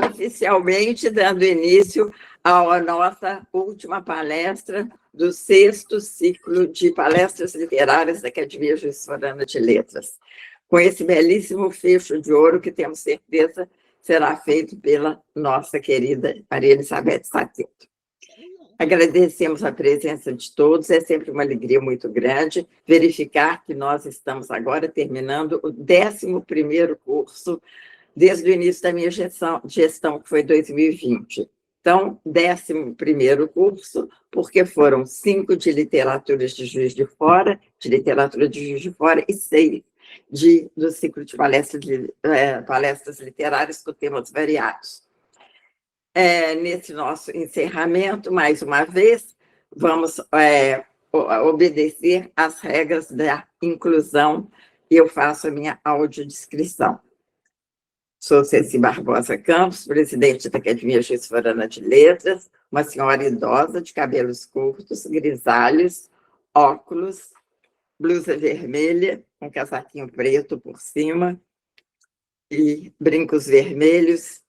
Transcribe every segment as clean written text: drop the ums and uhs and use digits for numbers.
oficialmente dando início à nossa última palestra do 6º ciclo de palestras literárias da Academia Juiz de Fora de Letras, com esse belíssimo fecho de ouro que temos certeza será feito pela nossa querida Maria Elizabeth Saqueto. Agradecemos a presença de todos, é sempre uma alegria muito grande verificar que nós estamos agora terminando o 11º curso desde o início da minha gestão, que foi 2020. Então, 11º curso, porque foram 5 de literaturas de Juiz de Fora, e 6 do ciclo de palestras literárias com temas variados. Nesse nosso encerramento, mais uma vez, vamos obedecer às regras da inclusão e eu faço a minha audiodescrição. Sou Ceci Barbosa Campos, presidente da Academia Juiz de Fora de Letras, uma senhora idosa de cabelos curtos, grisalhos, óculos, blusa vermelha, um casaquinho preto por cima e brincos vermelhos.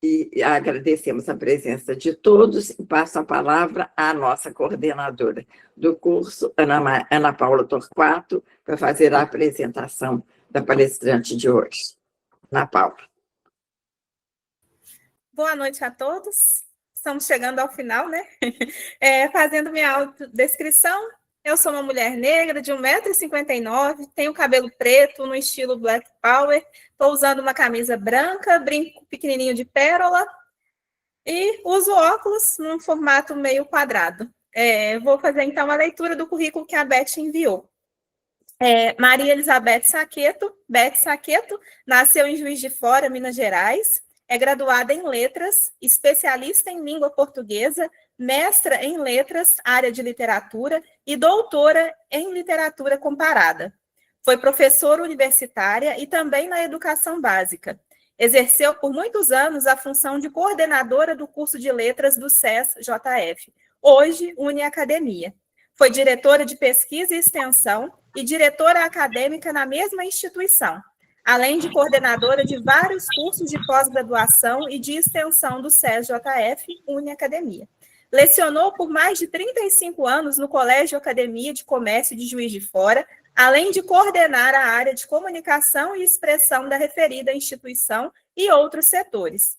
E agradecemos a presença de todos e passo a palavra à nossa coordenadora do curso, Ana Paula Torquato, para fazer a apresentação da palestrante de hoje. Ana Paula. Boa noite a todos. Estamos chegando ao final, né? Fazendo minha autodescrição, eu sou uma mulher negra de 1,59 m, tenho cabelo preto no estilo Black Power, estou usando uma camisa branca, brinco pequenininho de pérola e uso óculos num formato meio quadrado. Vou fazer, então, a leitura do currículo que a Beth enviou. Maria Elizabeth Saqueto, Beth Saqueto, nasceu em Juiz de Fora, Minas Gerais, é graduada em Letras, especialista em língua portuguesa, mestra em Letras, área de literatura, e doutora em literatura comparada. Foi professora universitária e também na educação básica. Exerceu por muitos anos a função de coordenadora do curso de letras do SES-JF, hoje Uniacademia. Foi diretora de pesquisa e extensão e diretora acadêmica na mesma instituição, além de coordenadora de vários cursos de pós-graduação e de extensão do SES-JF Uniacademia. Lecionou por mais de 35 anos no Colégio Academia de Comércio de Juiz de Fora, além de coordenar a área de comunicação e expressão da referida instituição e outros setores.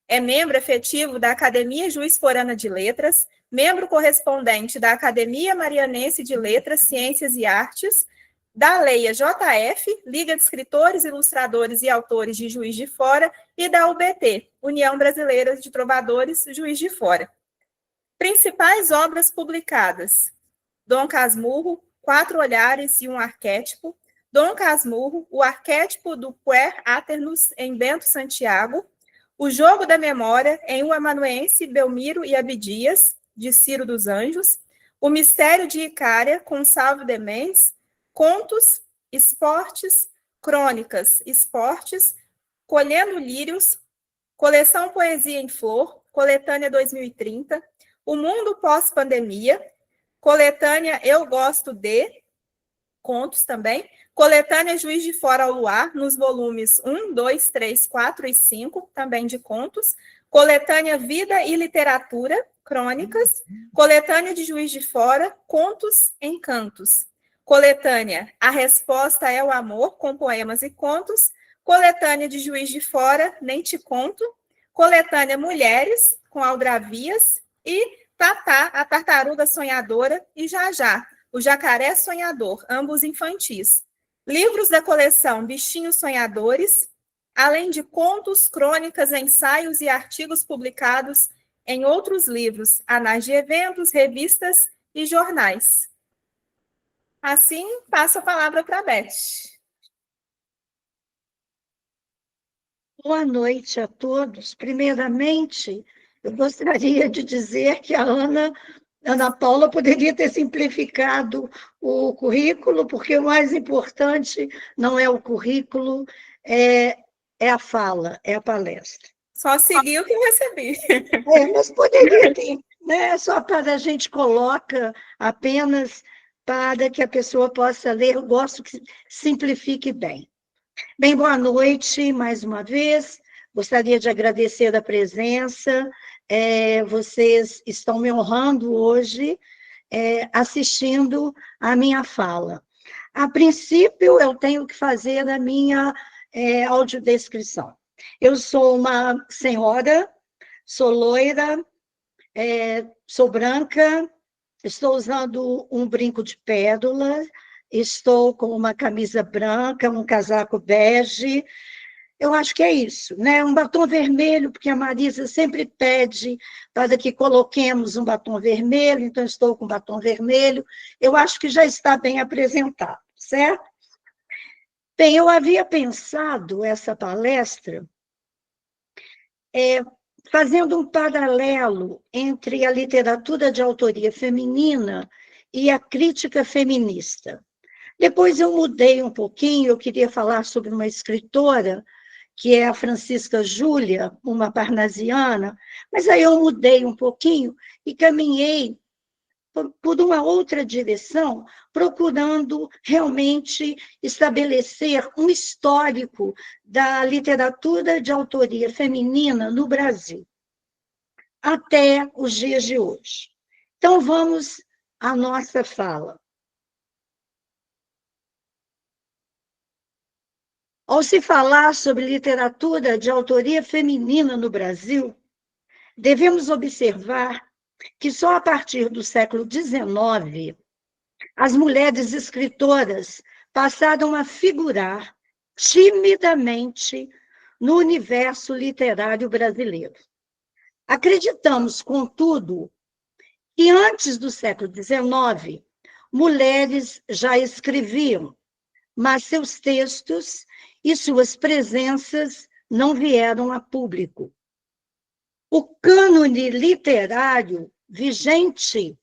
É membro efetivo da Academia Juiz Forana de Letras, membro correspondente da Academia Marianense de Letras, Ciências e Artes, da Leia JF, Liga de Escritores, Ilustradores e Autores de Juiz de Fora, e da UBT, União Brasileira de Trovadores, Juiz de Fora. Principais obras publicadas: Dom Casmurro, 4 Olhares e um Arquétipo, Dom Casmurro, o arquétipo do Puer Aternus em Bento Santiago, O Jogo da Memória em O Amanuense, Belmiro e Abdias, de Ciro dos Anjos, O Mistério de Icária, com Salvo de Mendes, Contos, Esportes, Crônicas, Esportes, Colhendo Lírios, Coleção Poesia em Flor, Coletânea 2030, O Mundo Pós-Pandemia, Coletânea Eu Gosto de, Contos também, Coletânea Juiz de Fora ao Luar, nos volumes 1, 2, 3, 4 e 5, também de contos, Coletânea Vida e Literatura, Crônicas, Coletânea de Juiz de Fora, Contos em Cantos, Coletânea A Resposta é o Amor, com poemas e contos, Coletânea de Juiz de Fora, Nem Te Conto, Coletânea Mulheres, com aldravias, e Tatá, a Tartaruga Sonhadora, e Já, o Jacaré Sonhador, ambos infantis. Livros da coleção Bichinhos Sonhadores, além de contos, crônicas, ensaios e artigos publicados em outros livros, anais de eventos, revistas e jornais. Assim, passo a palavra para a Beth. Boa noite a todos. Primeiramente, eu gostaria de dizer que a Ana Paula poderia ter simplificado o currículo, porque o mais importante não é o currículo, é a fala, é a palestra. Só seguir o que eu recebi. Mas poderia ter, né? Só para a gente coloca apenas para que a pessoa possa ler. Eu gosto que simplifique bem. Bem, boa noite mais uma vez. Gostaria de agradecer a presença. Vocês estão me honrando hoje, assistindo a minha fala. A princípio, eu tenho que fazer a minha audiodescrição. Eu sou uma senhora, sou loira, sou branca, estou usando um brinco de pérola, estou com uma camisa branca, um casaco bege. Eu acho que é isso, né? Um batom vermelho, porque a Marisa sempre pede para que coloquemos um batom vermelho, então estou com batom vermelho. Eu acho que já está bem apresentado, certo? Bem, eu havia pensado essa palestra fazendo um paralelo entre a literatura de autoria feminina e a crítica feminista. Depois eu mudei um pouquinho, eu queria falar sobre uma escritora, que é a Francisca Júlia, uma parnasiana, mas aí eu mudei um pouquinho e caminhei por uma outra direção, procurando realmente estabelecer um histórico da literatura de autoria feminina no Brasil, até os dias de hoje. Então, vamos à nossa fala. Ao se falar sobre literatura de autoria feminina no Brasil, devemos observar que só a partir do século XIX, as mulheres escritoras passaram a figurar timidamente no universo literário brasileiro. Acreditamos, contudo, que antes do século XIX, mulheres já escreviam, mas seus textos e suas presenças não vieram a público. O cânone literário vigente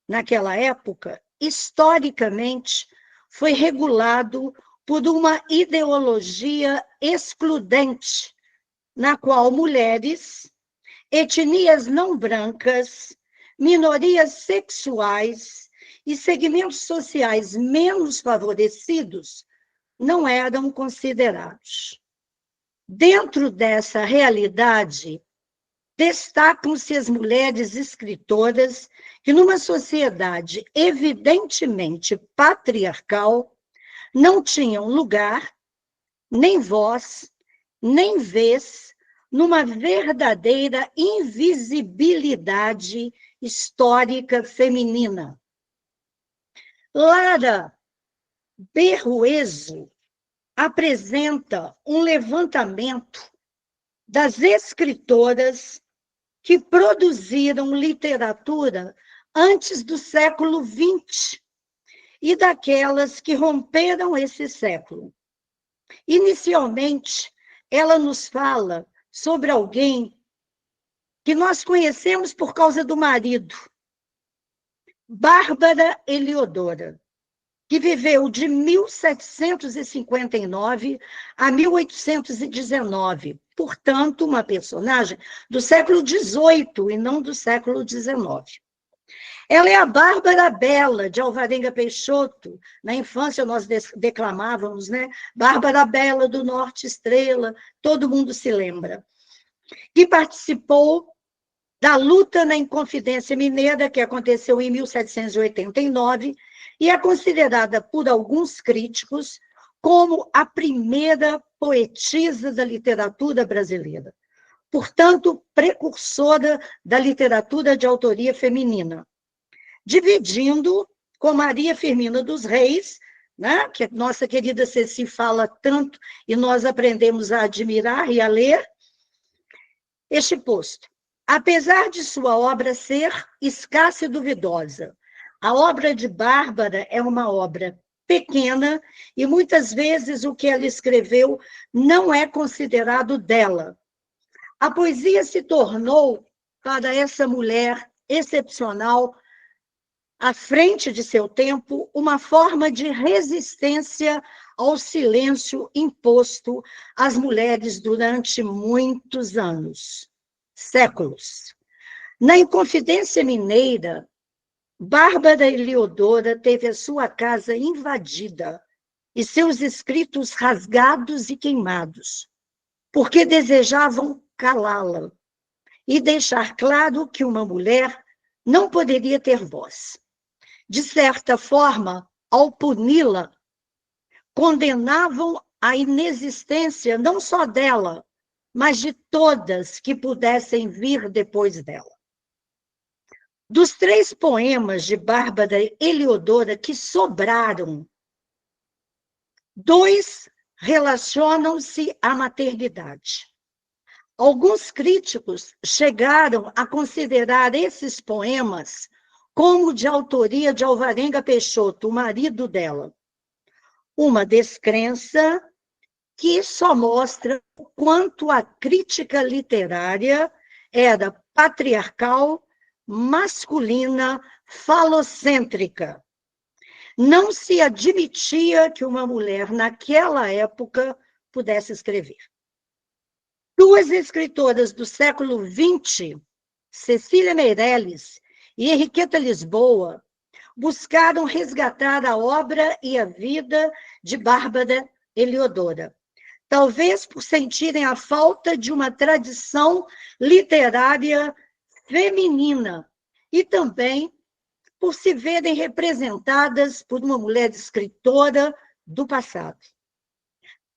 naquela época, historicamente, foi regulado por uma ideologia excludente, na qual mulheres, etnias não brancas, minorias sexuais e segmentos sociais menos favorecidos não eram considerados. Dentro dessa realidade, destacam-se as mulheres escritoras que, numa sociedade evidentemente patriarcal, não tinham lugar, nem voz, nem vez, numa verdadeira invisibilidade histórica feminina. Lara Berruezo apresenta um levantamento das escritoras que produziram literatura antes do século XX e daquelas que romperam esse século. Inicialmente, ela nos fala sobre alguém que nós conhecemos por causa do marido, Bárbara Heliodora, que viveu de 1759 a 1819, portanto, uma personagem do século XVIII e não do século XIX. Ela é a Bárbara Bela, de Alvarenga Peixoto. Na infância, nós declamávamos, né? Bárbara Bela do Norte Estrela, todo mundo se lembra. Que participou da luta na Inconfidência Mineira, que aconteceu em 1789, e é considerada por alguns críticos como a primeira poetisa da literatura brasileira. Portanto, precursora da literatura de autoria feminina, dividindo com Maria Firmina dos Reis, né, que a nossa querida Ceci fala tanto e nós aprendemos a admirar e a ler, este posto. Apesar de sua obra ser escassa e duvidosa, a obra de Bárbara é uma obra pequena e muitas vezes o que ela escreveu não é considerado dela. A poesia se tornou, para essa mulher excepcional, à frente de seu tempo, uma forma de resistência ao silêncio imposto às mulheres durante muitos anos, séculos. Na Inconfidência Mineira, Bárbara Heliodora teve a sua casa invadida e seus escritos rasgados e queimados. porque desejavam calá-la e deixar claro que uma mulher não poderia ter voz. De certa forma, ao puni-la, condenavam a inexistência não só dela, mas de todas que pudessem vir depois dela. Dos 3 poemas de Bárbara Heliodora que sobraram, 2 relacionam-se à maternidade. Alguns críticos chegaram a considerar esses poemas como de autoria de Alvarenga Peixoto, o marido dela. Uma descrença que só mostra o quanto a crítica literária era patriarcal, masculina, falocêntrica. Não se admitia que uma mulher, naquela época, pudesse escrever. 2 escritoras do século XX, Cecília Meirelles e Henriqueta Lisboa, buscaram resgatar a obra e a vida de Bárbara Heliodora, talvez por sentirem a falta de uma tradição literária feminina e também por se verem representadas por uma mulher escritora do passado.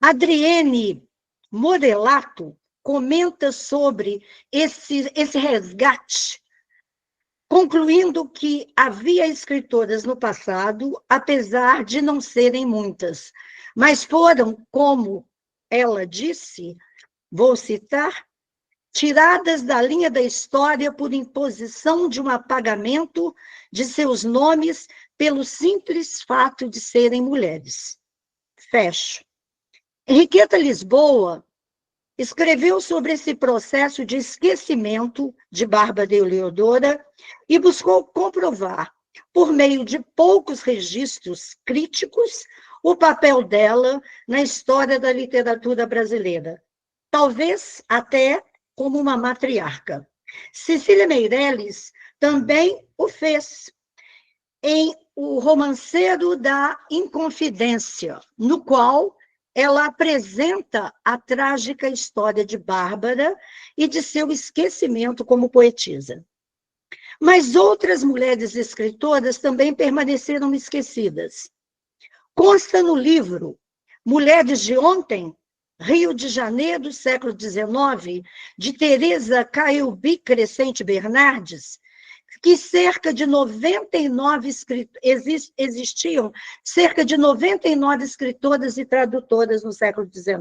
Adrienne Morelato comenta sobre esse resgate, concluindo que havia escritoras no passado, apesar de não serem muitas, mas foram, como ela disse, vou citar, tiradas da linha da história por imposição de um apagamento de seus nomes pelo simples fato de serem mulheres. Fecho. Henriqueta Lisboa escreveu sobre esse processo de esquecimento de Bárbara Heliodora e buscou comprovar, por meio de poucos registros críticos, o papel dela na história da literatura brasileira, talvez até como uma matriarca. Cecília Meirelles também o fez em O Romanceiro da Inconfidência, no qual ela apresenta a trágica história de Bárbara e de seu esquecimento como poetisa. Mas outras mulheres escritoras também permaneceram esquecidas. Consta no livro Mulheres de Ontem, Rio de Janeiro, século XIX, de Teresa Cailbi Crescente Bernardes, que existiam cerca de 99 escritoras e tradutoras no século XIX.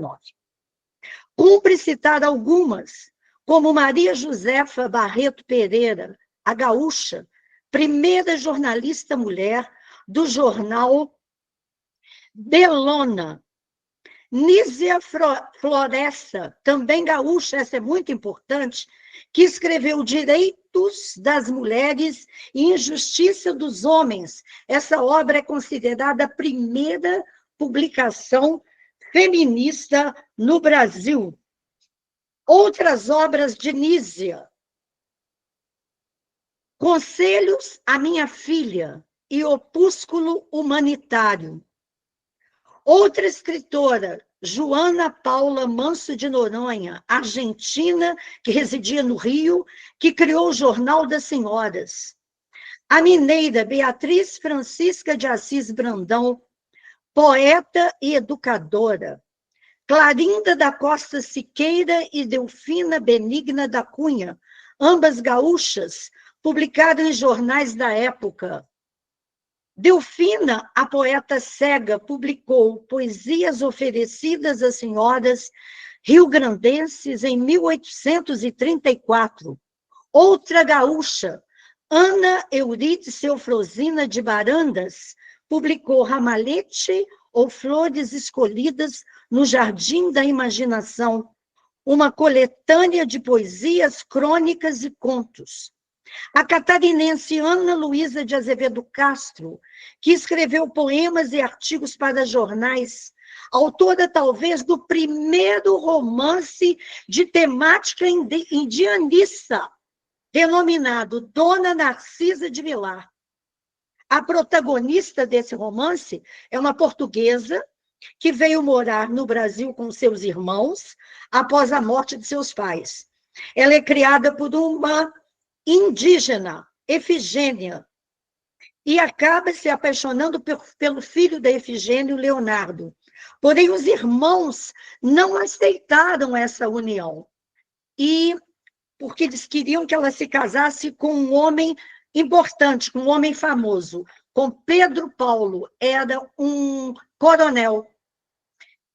Cumpre citar algumas, como Maria Josefa Barreto Pereira, a gaúcha, primeira jornalista mulher do jornal Belona. Nízia Floresta, também gaúcha, essa é muito importante, que escreveu Direitos das Mulheres e Injustiça dos Homens. Essa obra é considerada a primeira publicação feminista no Brasil. Outras obras de Nízia: Conselhos à Minha Filha e Opúsculo Humanitário. Outra escritora, Joana Paula Manso de Noronha, argentina, que residia no Rio, que criou o Jornal das Senhoras. A mineira Beatriz Francisca de Assis Brandão, poeta e educadora. Clarinda da Costa Siqueira e Delfina Benigna da Cunha, ambas gaúchas, publicaram em jornais da época. Delfina, a poeta cega, publicou Poesias Oferecidas às Senhoras Rio-Grandenses em 1834. Outra gaúcha, Ana Eurídice Eufrosina de Barandas, publicou Ramalhete ou Flores Escolhidas no Jardim da Imaginação, uma coletânea de poesias, crônicas e contos. A catarinense Ana Luísa de Azevedo Castro, que escreveu poemas e artigos para jornais, autora talvez do primeiro romance de temática indianiça, denominado Dona Narcisa de Vilar. A protagonista desse romance é uma portuguesa que veio morar no Brasil com seus irmãos após a morte de seus pais. Ela é criada por uma indígena, Efigênia, e acaba se apaixonando pelo filho da Efigênia, Leonardo. Porém, os irmãos não aceitaram essa união, e porque eles queriam que ela se casasse com um homem importante, com um homem famoso, com Pedro Paulo, era um coronel.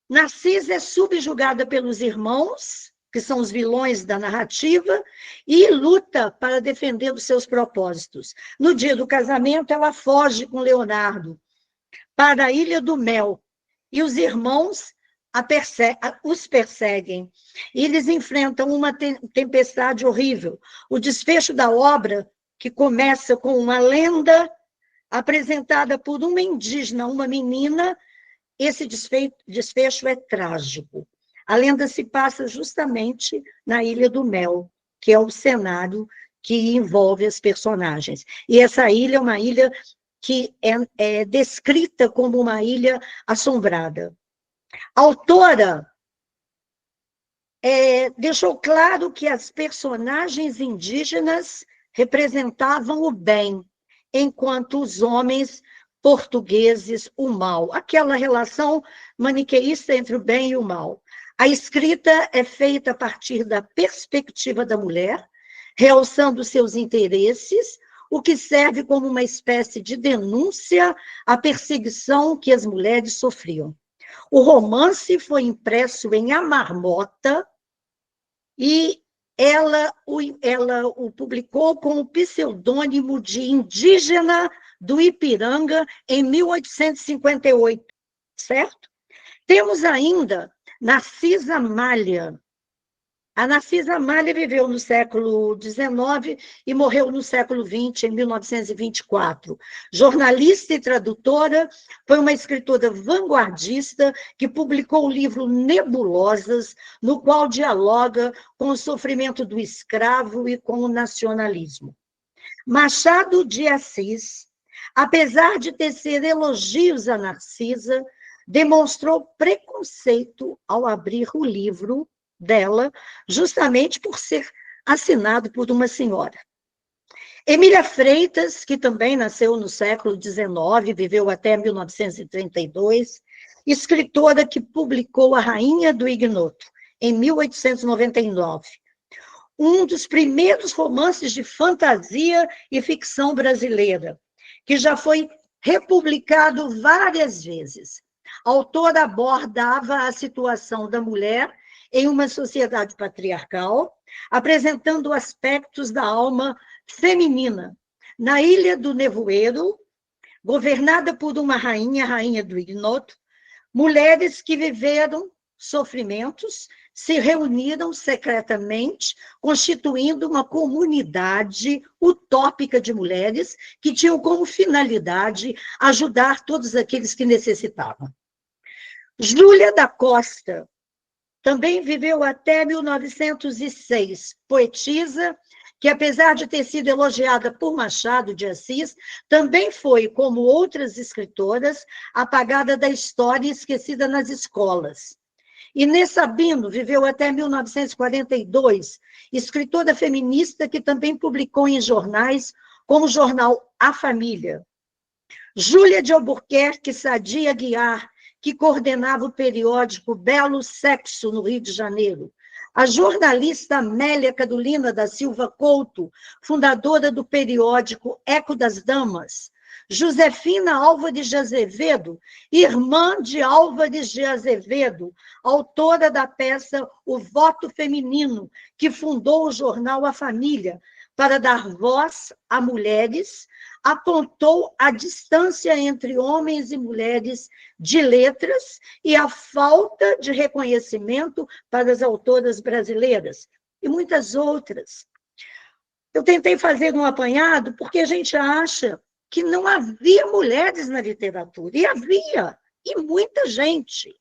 Narcisa é subjugada pelos irmãos, que são os vilões da narrativa, e luta para defender os seus propósitos. No dia do casamento, ela foge com Leonardo para a Ilha do Mel, e os irmãos os perseguem. E eles enfrentam uma tempestade horrível. O desfecho da obra, que começa com uma lenda apresentada por uma indígena, uma menina, esse desfecho é trágico. A lenda se passa justamente na Ilha do Mel, que é o cenário que envolve as personagens. E essa ilha é uma ilha que é descrita como uma ilha assombrada. A autora deixou claro que as personagens indígenas representavam o bem, enquanto os homens portugueses o mal. Aquela relação maniqueísta entre o bem e o mal. A escrita é feita a partir da perspectiva da mulher, realçando seus interesses, o que serve como uma espécie de denúncia à perseguição que as mulheres sofriam. O romance foi impresso em A Marmota e ela o publicou com o pseudônimo de Indígena do Ipiranga em 1858, certo? Temos ainda Narcisa Malha. A Narcisa Malha viveu no século XIX e morreu no século XX, em 1924. Jornalista e tradutora, foi uma escritora vanguardista que publicou o livro Nebulosas, no qual dialoga com o sofrimento do escravo e com o nacionalismo. Machado de Assis, apesar de tecer elogios a Narcisa, demonstrou preconceito ao abrir o livro dela, justamente por ser assinado por uma senhora. Emília Freitas, que também nasceu no século XIX, viveu até 1932, escritora que publicou A Rainha do Ignoto, em 1899. Um dos primeiros romances de fantasia e ficção brasileira, que já foi republicado várias vezes. A autora abordava a situação da mulher em uma sociedade patriarcal, apresentando aspectos da alma feminina. Na Ilha do Nevoeiro, governada por uma rainha, a Rainha do Ignoto, mulheres que viveram sofrimentos se reuniram secretamente, constituindo uma comunidade utópica de mulheres que tinham como finalidade ajudar todos aqueles que necessitavam. Júlia da Costa também viveu até 1906, poetisa que, apesar de ter sido elogiada por Machado de Assis, também foi, como outras escritoras, apagada da história e esquecida nas escolas. Inês Sabino viveu até 1942, escritora feminista que também publicou em jornais, como o jornal A Família. Júlia de Albuquerque Sadia Guiar, que coordenava o periódico Belo Sexo, no Rio de Janeiro. A jornalista Amélia Carolina da Silva Couto, fundadora do periódico Eco das Damas. Josefina Álvares de Azevedo, irmã de Álvares de Azevedo, autora da peça O Voto Feminino, que fundou o jornal A Família, para dar voz a mulheres, apontou a distância entre homens e mulheres de letras e a falta de reconhecimento para as autoras brasileiras, e muitas outras. Eu tentei fazer um apanhado porque a gente acha que não havia mulheres na literatura, e havia, e muita gente.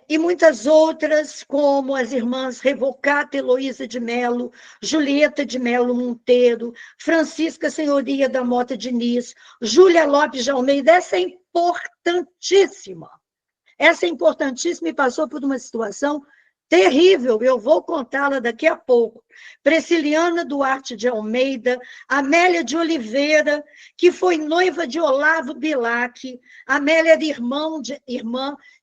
E muitas outras, como as irmãs Revocata Heloísa de Melo, Julieta de Melo Monteiro, Francisca Senhoria da Mota Diniz, Júlia Lopes de Almeida, essa é importantíssima. Essa importantíssima e passou por uma situação terrível, eu vou contá-la daqui a pouco. Prisciliana Duarte de Almeida, Amélia de Oliveira, que foi noiva de Olavo Bilac, Amélia era irmã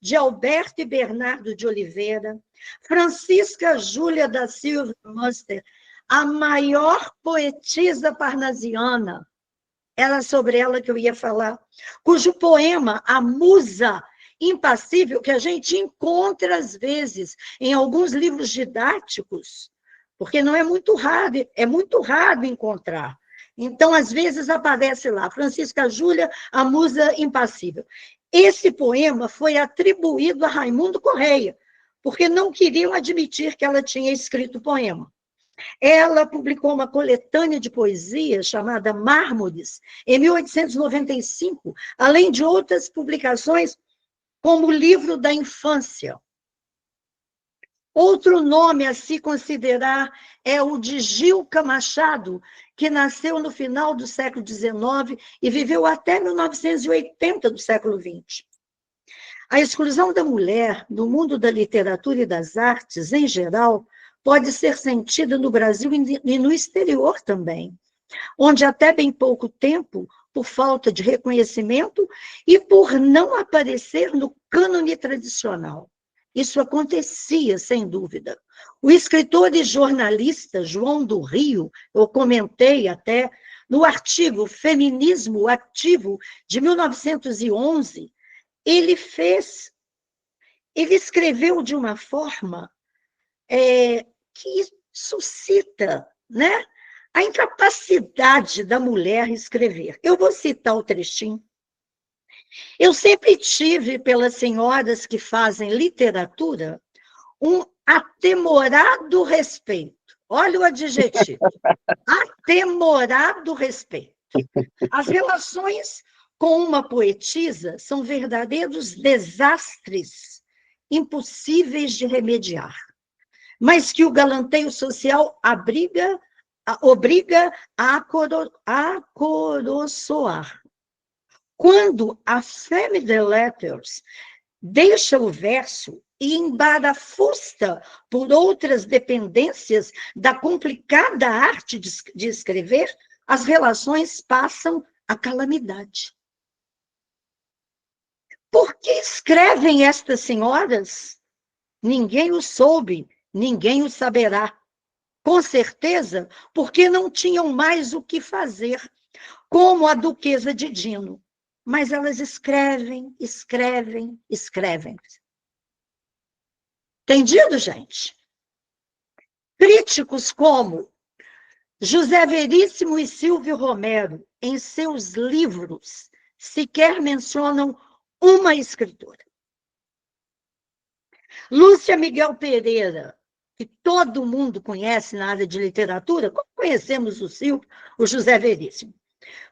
de Alberto e Bernardo de Oliveira, Francisca Júlia da Silva Munster, a maior poetisa parnasiana, era sobre ela que eu ia falar, cujo poema, A Musa Impassível, que a gente encontra, às vezes, em alguns livros didáticos, porque não é muito raro encontrar. Então, às vezes, aparece lá, Francisca Júlia, A Musa Impassível. Esse poema foi atribuído a Raimundo Correia, porque não queriam admitir que ela tinha escrito o poema. Ela publicou uma coletânea de poesia chamada Mármores, em 1895, além de outras publicações, como o Livro da Infância. Outro nome a se considerar é o de Gilca Machado, que nasceu no final do século XIX e viveu até 1980 do século XX. A exclusão da mulher no mundo da literatura e das artes, em geral, pode ser sentida no Brasil e no exterior também, onde até bem pouco tempo, por falta de reconhecimento e por não aparecer no cânone tradicional. Isso acontecia, sem dúvida. O escritor e jornalista João do Rio, eu comentei até, no artigo Feminismo Ativo, de 1911, ele escreveu de uma forma que suscita, né, a incapacidade da mulher escrever. Eu vou citar o trechinho. Eu sempre tive, pelas senhoras que fazem literatura, um atemorado respeito. Olha o adjetivo. Atemorado respeito. As relações com uma poetisa são verdadeiros desastres impossíveis de remediar, mas que o galanteio social obriga a coroçoar. Quando a Family Letters deixa o verso e embarafusta por outras dependências da complicada arte de escrever, as relações passam a calamidade. Por que escrevem estas senhoras? Ninguém o soube, ninguém o saberá. Com certeza, porque não tinham mais o que fazer, como a duquesa de Dino. Mas elas escrevem. Entendido, gente? Críticos como José Veríssimo e Silvio Romero, em seus livros, sequer mencionam uma escritora. Lúcia Miguel Pereira, que todo mundo conhece na área de literatura, como conhecemos o Silvio, o José Veríssimo.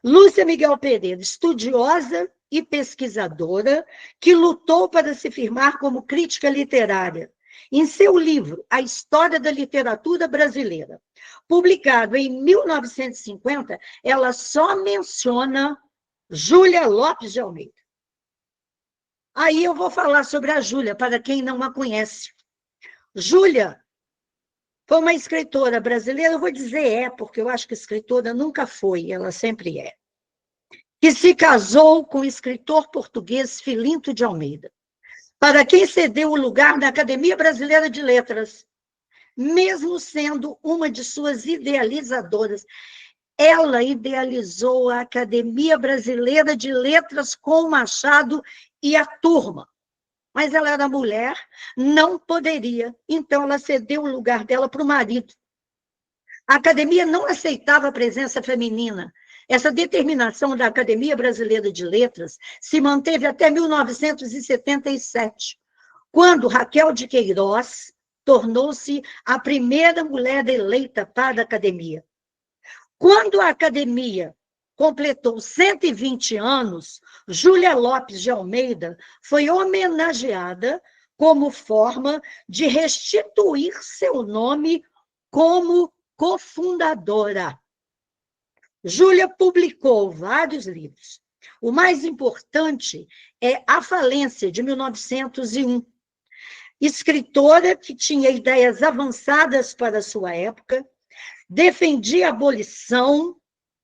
Lúcia Miguel Pereira, estudiosa e pesquisadora, que lutou para se firmar como crítica literária. Em seu livro, A História da Literatura Brasileira, publicado em 1950, ela só menciona Júlia Lopes de Almeida. Aí eu vou falar sobre a Júlia, para quem não a conhece. Júlia foi uma escritora brasileira, eu vou dizer porque eu acho que escritora nunca foi, ela sempre é, que se casou com o escritor português Filinto de Almeida, para quem cedeu o lugar na Academia Brasileira de Letras, mesmo sendo uma de suas idealizadoras. Ela idealizou a Academia Brasileira de Letras com Machado e a turma. Mas ela era mulher, não poderia, então ela cedeu o lugar dela para o marido. A academia não aceitava a presença feminina. Essa determinação da Academia Brasileira de Letras se manteve até 1977, quando Raquel de Queiroz tornou-se a primeira mulher eleita para a academia. Quando a academia completou 120 anos, Júlia Lopes de Almeida foi homenageada como forma de restituir seu nome como cofundadora. Júlia publicou vários livros, O mais importante é A Falência, de 1901. Escritora que tinha ideias avançadas para a sua época, defendia a abolição,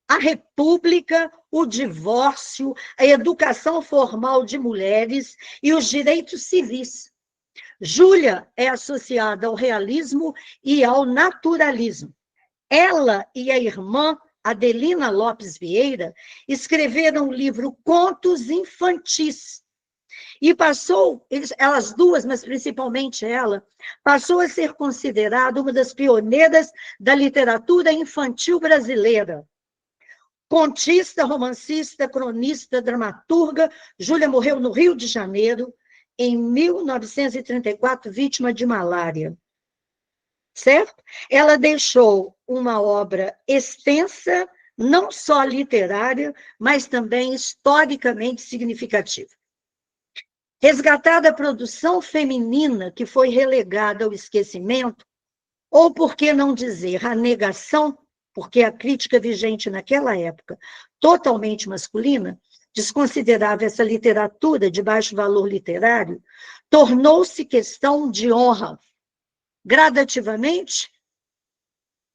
a república, o divórcio, a educação formal de mulheres e os direitos civis. Júlia é associada ao realismo e ao naturalismo. Ela e a irmã Adelina Lopes Vieira escreveram o livro Contos Infantis. E passou, elas duas, mas principalmente ela, passou a ser considerada uma das pioneiras da literatura infantil brasileira. Contista, romancista, cronista, dramaturga, Júlia morreu no Rio de Janeiro, em 1934, vítima de malária. Certo? Ela deixou uma obra extensa, não só literária, mas também historicamente significativa. Resgatada a produção feminina que foi relegada ao esquecimento, ou por que não dizer a negação, porque a crítica vigente naquela época, totalmente masculina, desconsiderava essa literatura de baixo valor literário, tornou-se questão de honra. Gradativamente,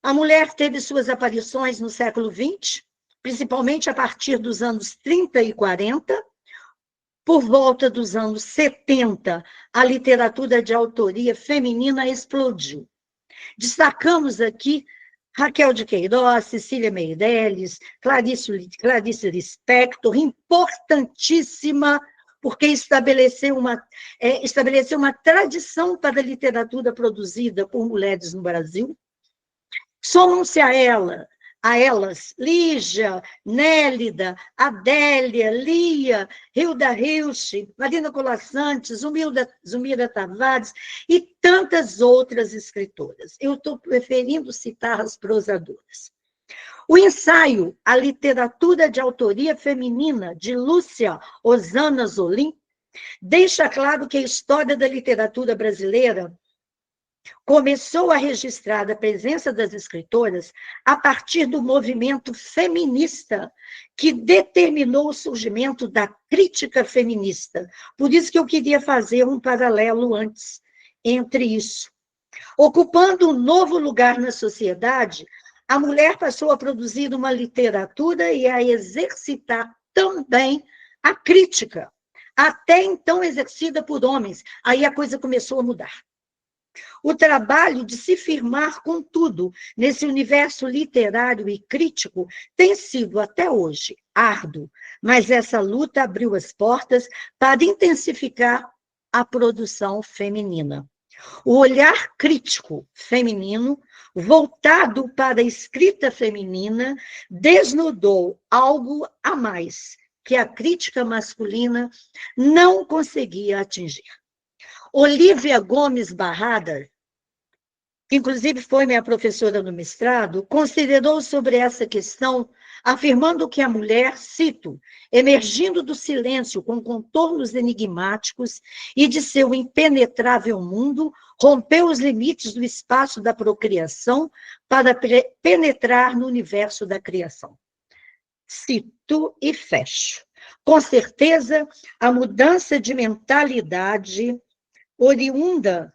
a mulher teve suas aparições no século XX, principalmente a partir dos anos 30 e 40. Por volta dos anos 70, a literatura de autoria feminina explodiu. Destacamos aqui Raquel de Queiroz, Cecília Meirelles, Clarice Lispector, importantíssima, porque estabeleceu uma tradição para a literatura produzida por mulheres no Brasil. Somam-se a elas, Lígia, Nélida, Adélia, Lia, Hilda Hilst, Marina Colasantes, Zumira Tavares e tantas outras escritoras. Eu estou preferindo citar as prosadoras. O ensaio A Literatura de Autoria Feminina, de Lúcia Osana Zolim, deixa claro que a história da literatura brasileira começou a registrar a presença das escritoras a partir do movimento feminista que determinou o surgimento da crítica feminista. Por isso que eu queria fazer um paralelo antes entre isso. Ocupando um novo lugar na sociedade, a mulher passou a produzir uma literatura e a exercitar também a crítica, até então exercida por homens. Aí a coisa começou a mudar. O trabalho de se firmar, contudo, nesse universo literário e crítico tem sido, até hoje, árduo, mas essa luta abriu as portas para intensificar a produção feminina. O olhar crítico feminino, voltado para a escrita feminina, desnudou algo a mais que a crítica masculina não conseguia atingir. Olivia Gomes Barrada, que inclusive foi minha professora no mestrado, considerou sobre essa questão, afirmando que a mulher, cito, emergindo do silêncio com contornos enigmáticos e de seu impenetrável mundo, rompeu os limites do espaço da procriação para penetrar no universo da criação. Cito e fecho. Com certeza, a mudança de mentalidade oriunda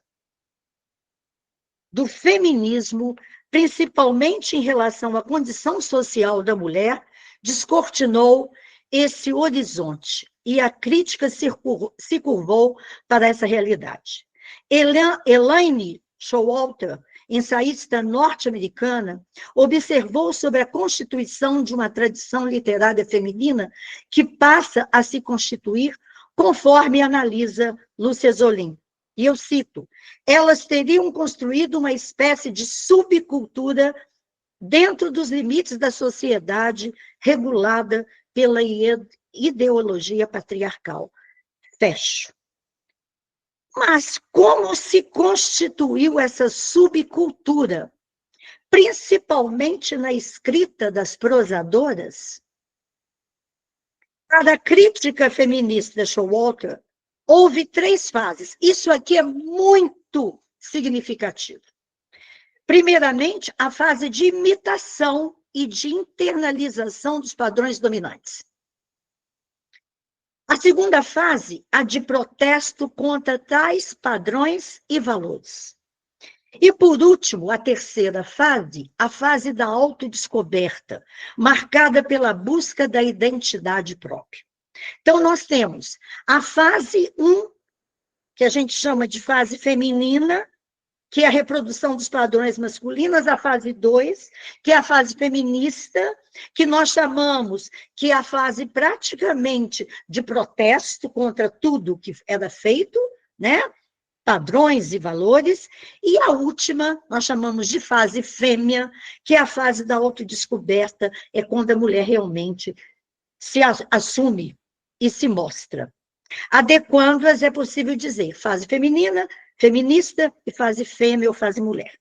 do feminismo, principalmente em relação à condição social da mulher, descortinou esse horizonte e a crítica se curvou para essa realidade. Elaine Showalter, ensaísta norte-americana, observou sobre a constituição de uma tradição literária feminina que passa a se constituir conforme analisa Lúcia Zolim. E eu cito, elas teriam construído uma espécie de subcultura dentro dos limites da sociedade regulada pela ideologia patriarcal. Fecho. Mas como se constituiu essa subcultura, principalmente na escrita das prosadoras? Para a crítica feminista Showalter, houve 3 fases. Isso aqui é muito significativo. Primeiramente, a fase de imitação e de internalização dos padrões dominantes. A segunda fase, a de protesto contra tais padrões e valores. E, por último, a terceira fase, a fase da autodescoberta, marcada pela busca da identidade própria. Então, nós temos a fase 1, que a gente chama de fase feminina, que é a reprodução dos padrões masculinos, a fase 2, que é a fase feminista, que nós chamamos que é a fase praticamente de protesto contra tudo que era feito, né? Padrões e valores, e a última nós chamamos de fase fêmea, que é a fase da autodescoberta, é quando a mulher realmente se assume e se mostra. Adequando-as, é possível dizer fase feminina, feminista e fase fêmea ou fase mulher.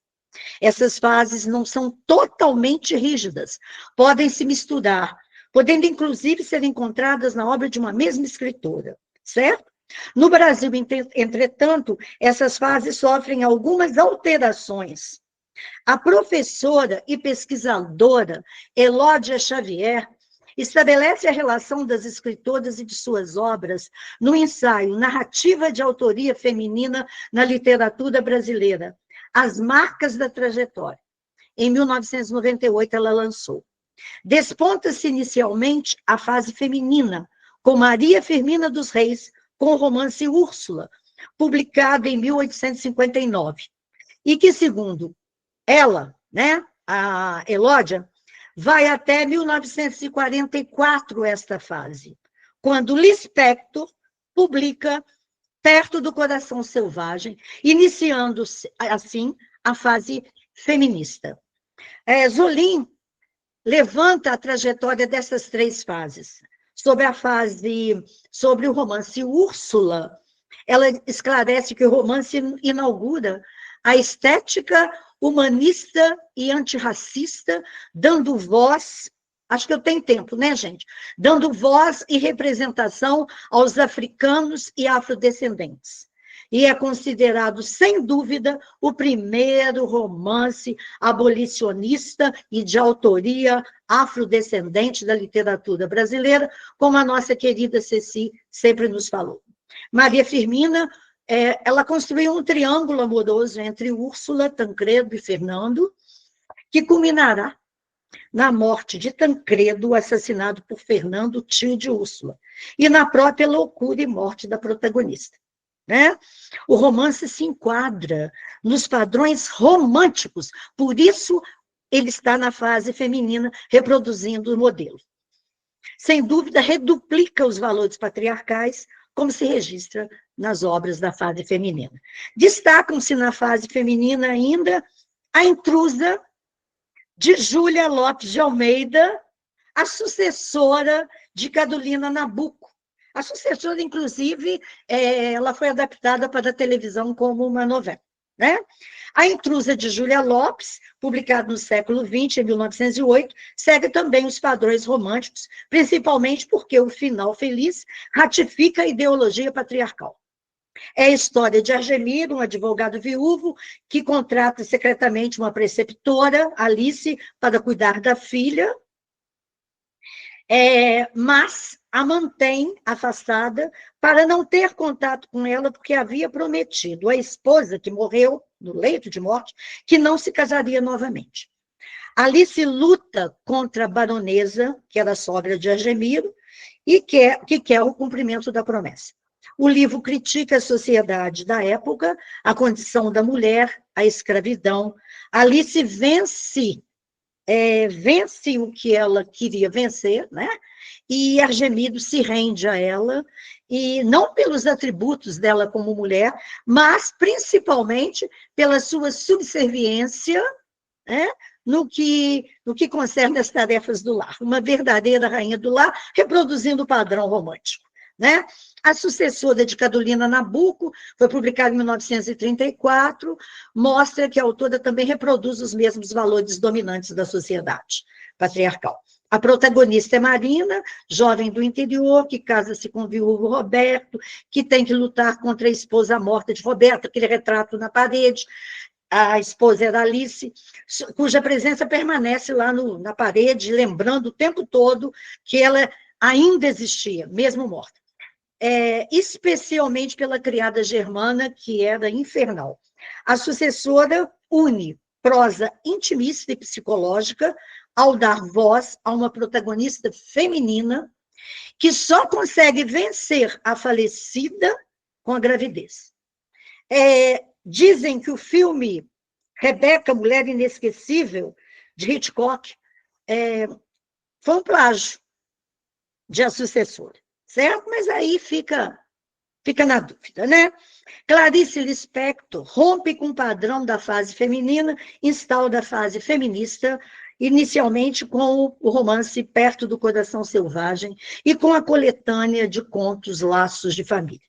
Essas fases não são totalmente rígidas, podem se misturar, podendo inclusive ser encontradas na obra de uma mesma escritora, certo? No Brasil, entretanto, essas fases sofrem algumas alterações. A professora e pesquisadora Elódia Xavier estabelece a relação das escritoras e de suas obras no ensaio Narrativa de Autoria Feminina na Literatura Brasileira, As Marcas da Trajetória. Em 1998, ela lançou. Desponta-se inicialmente a fase feminina, com Maria Firmina dos Reis, com o romance Úrsula, publicado em 1859, e que, segundo ela, né, a Elódia, vai até 1944 esta fase, quando Lispector publica Perto do Coração Selvagem, iniciando assim a fase feminista. Zolim levanta a trajetória dessas três fases. Sobre o romance Úrsula, ela esclarece que o romance inaugura a estética humanista e antirracista, dando voz, acho que eu tenho tempo, né, gente? Dando voz e representação aos africanos e afrodescendentes. E é considerado, sem dúvida, o primeiro romance abolicionista e de autoria afrodescendente da literatura brasileira, como a nossa querida Ceci sempre nos falou. Maria Firmina, ela construiu um triângulo amoroso entre Úrsula, Tancredo e Fernando, que culminará na morte de Tancredo, assassinado por Fernando, tio de Úrsula, e na própria loucura e morte da protagonista. Né? O romance se enquadra nos padrões românticos, por isso ele está na fase feminina, reproduzindo o modelo. Sem dúvida, reduplica os valores patriarcais, como se registra nas obras da fase feminina. Destacam-se na fase feminina ainda A Intrusa, de Júlia Lopes de Almeida, a sucessora de Carolina Nabuco. A sucessora, inclusive, ela foi adaptada para a televisão como uma novela. Né? A Intrusa, de Júlia Lopes, publicada no século XX, em 1908, segue também os padrões românticos, principalmente porque o final feliz ratifica a ideologia patriarcal. É a história de Argemiro, um advogado viúvo, que contrata secretamente uma preceptora, Alice, para cuidar da filha, mas a mantém afastada para não ter contato com ela, porque havia prometido à esposa, que morreu no leito de morte, que não se casaria novamente. Alice luta contra a baronesa, que era sogra de Argemiro, e que quer o cumprimento da promessa. O livro critica a sociedade da época, a condição da mulher, a escravidão. Alice vence o que ela queria vencer, né? E Argemiro se rende a ela, e não pelos atributos dela como mulher, mas principalmente pela sua subserviência, né? no que concerne as tarefas do lar. Uma verdadeira rainha do lar, reproduzindo o padrão romântico. Né? A sucessora de Carolina Nabuco, foi publicada em 1934, mostra que a autora também reproduz os mesmos valores dominantes da sociedade patriarcal. A protagonista é Marina, jovem do interior, que casa-se com o viúvo Roberto, que tem que lutar contra a esposa morta de Roberto, aquele retrato na parede. A esposa era Alice, cuja presença permanece lá na parede, lembrando o tempo todo que ela ainda existia, mesmo morta. especialmente pela criada germana, que era infernal. A sucessora une prosa intimista e psicológica ao dar voz a uma protagonista feminina que só consegue vencer a falecida com a gravidez. Dizem que o filme Rebeca, Mulher Inesquecível, de Hitchcock, foi um plágio de A Sucessora, certo? Mas aí fica na dúvida, né? Clarice Lispector rompe com o padrão da fase feminina, instaura a fase feminista, inicialmente com o romance Perto do Coração Selvagem e com a coletânea de contos Laços de Família.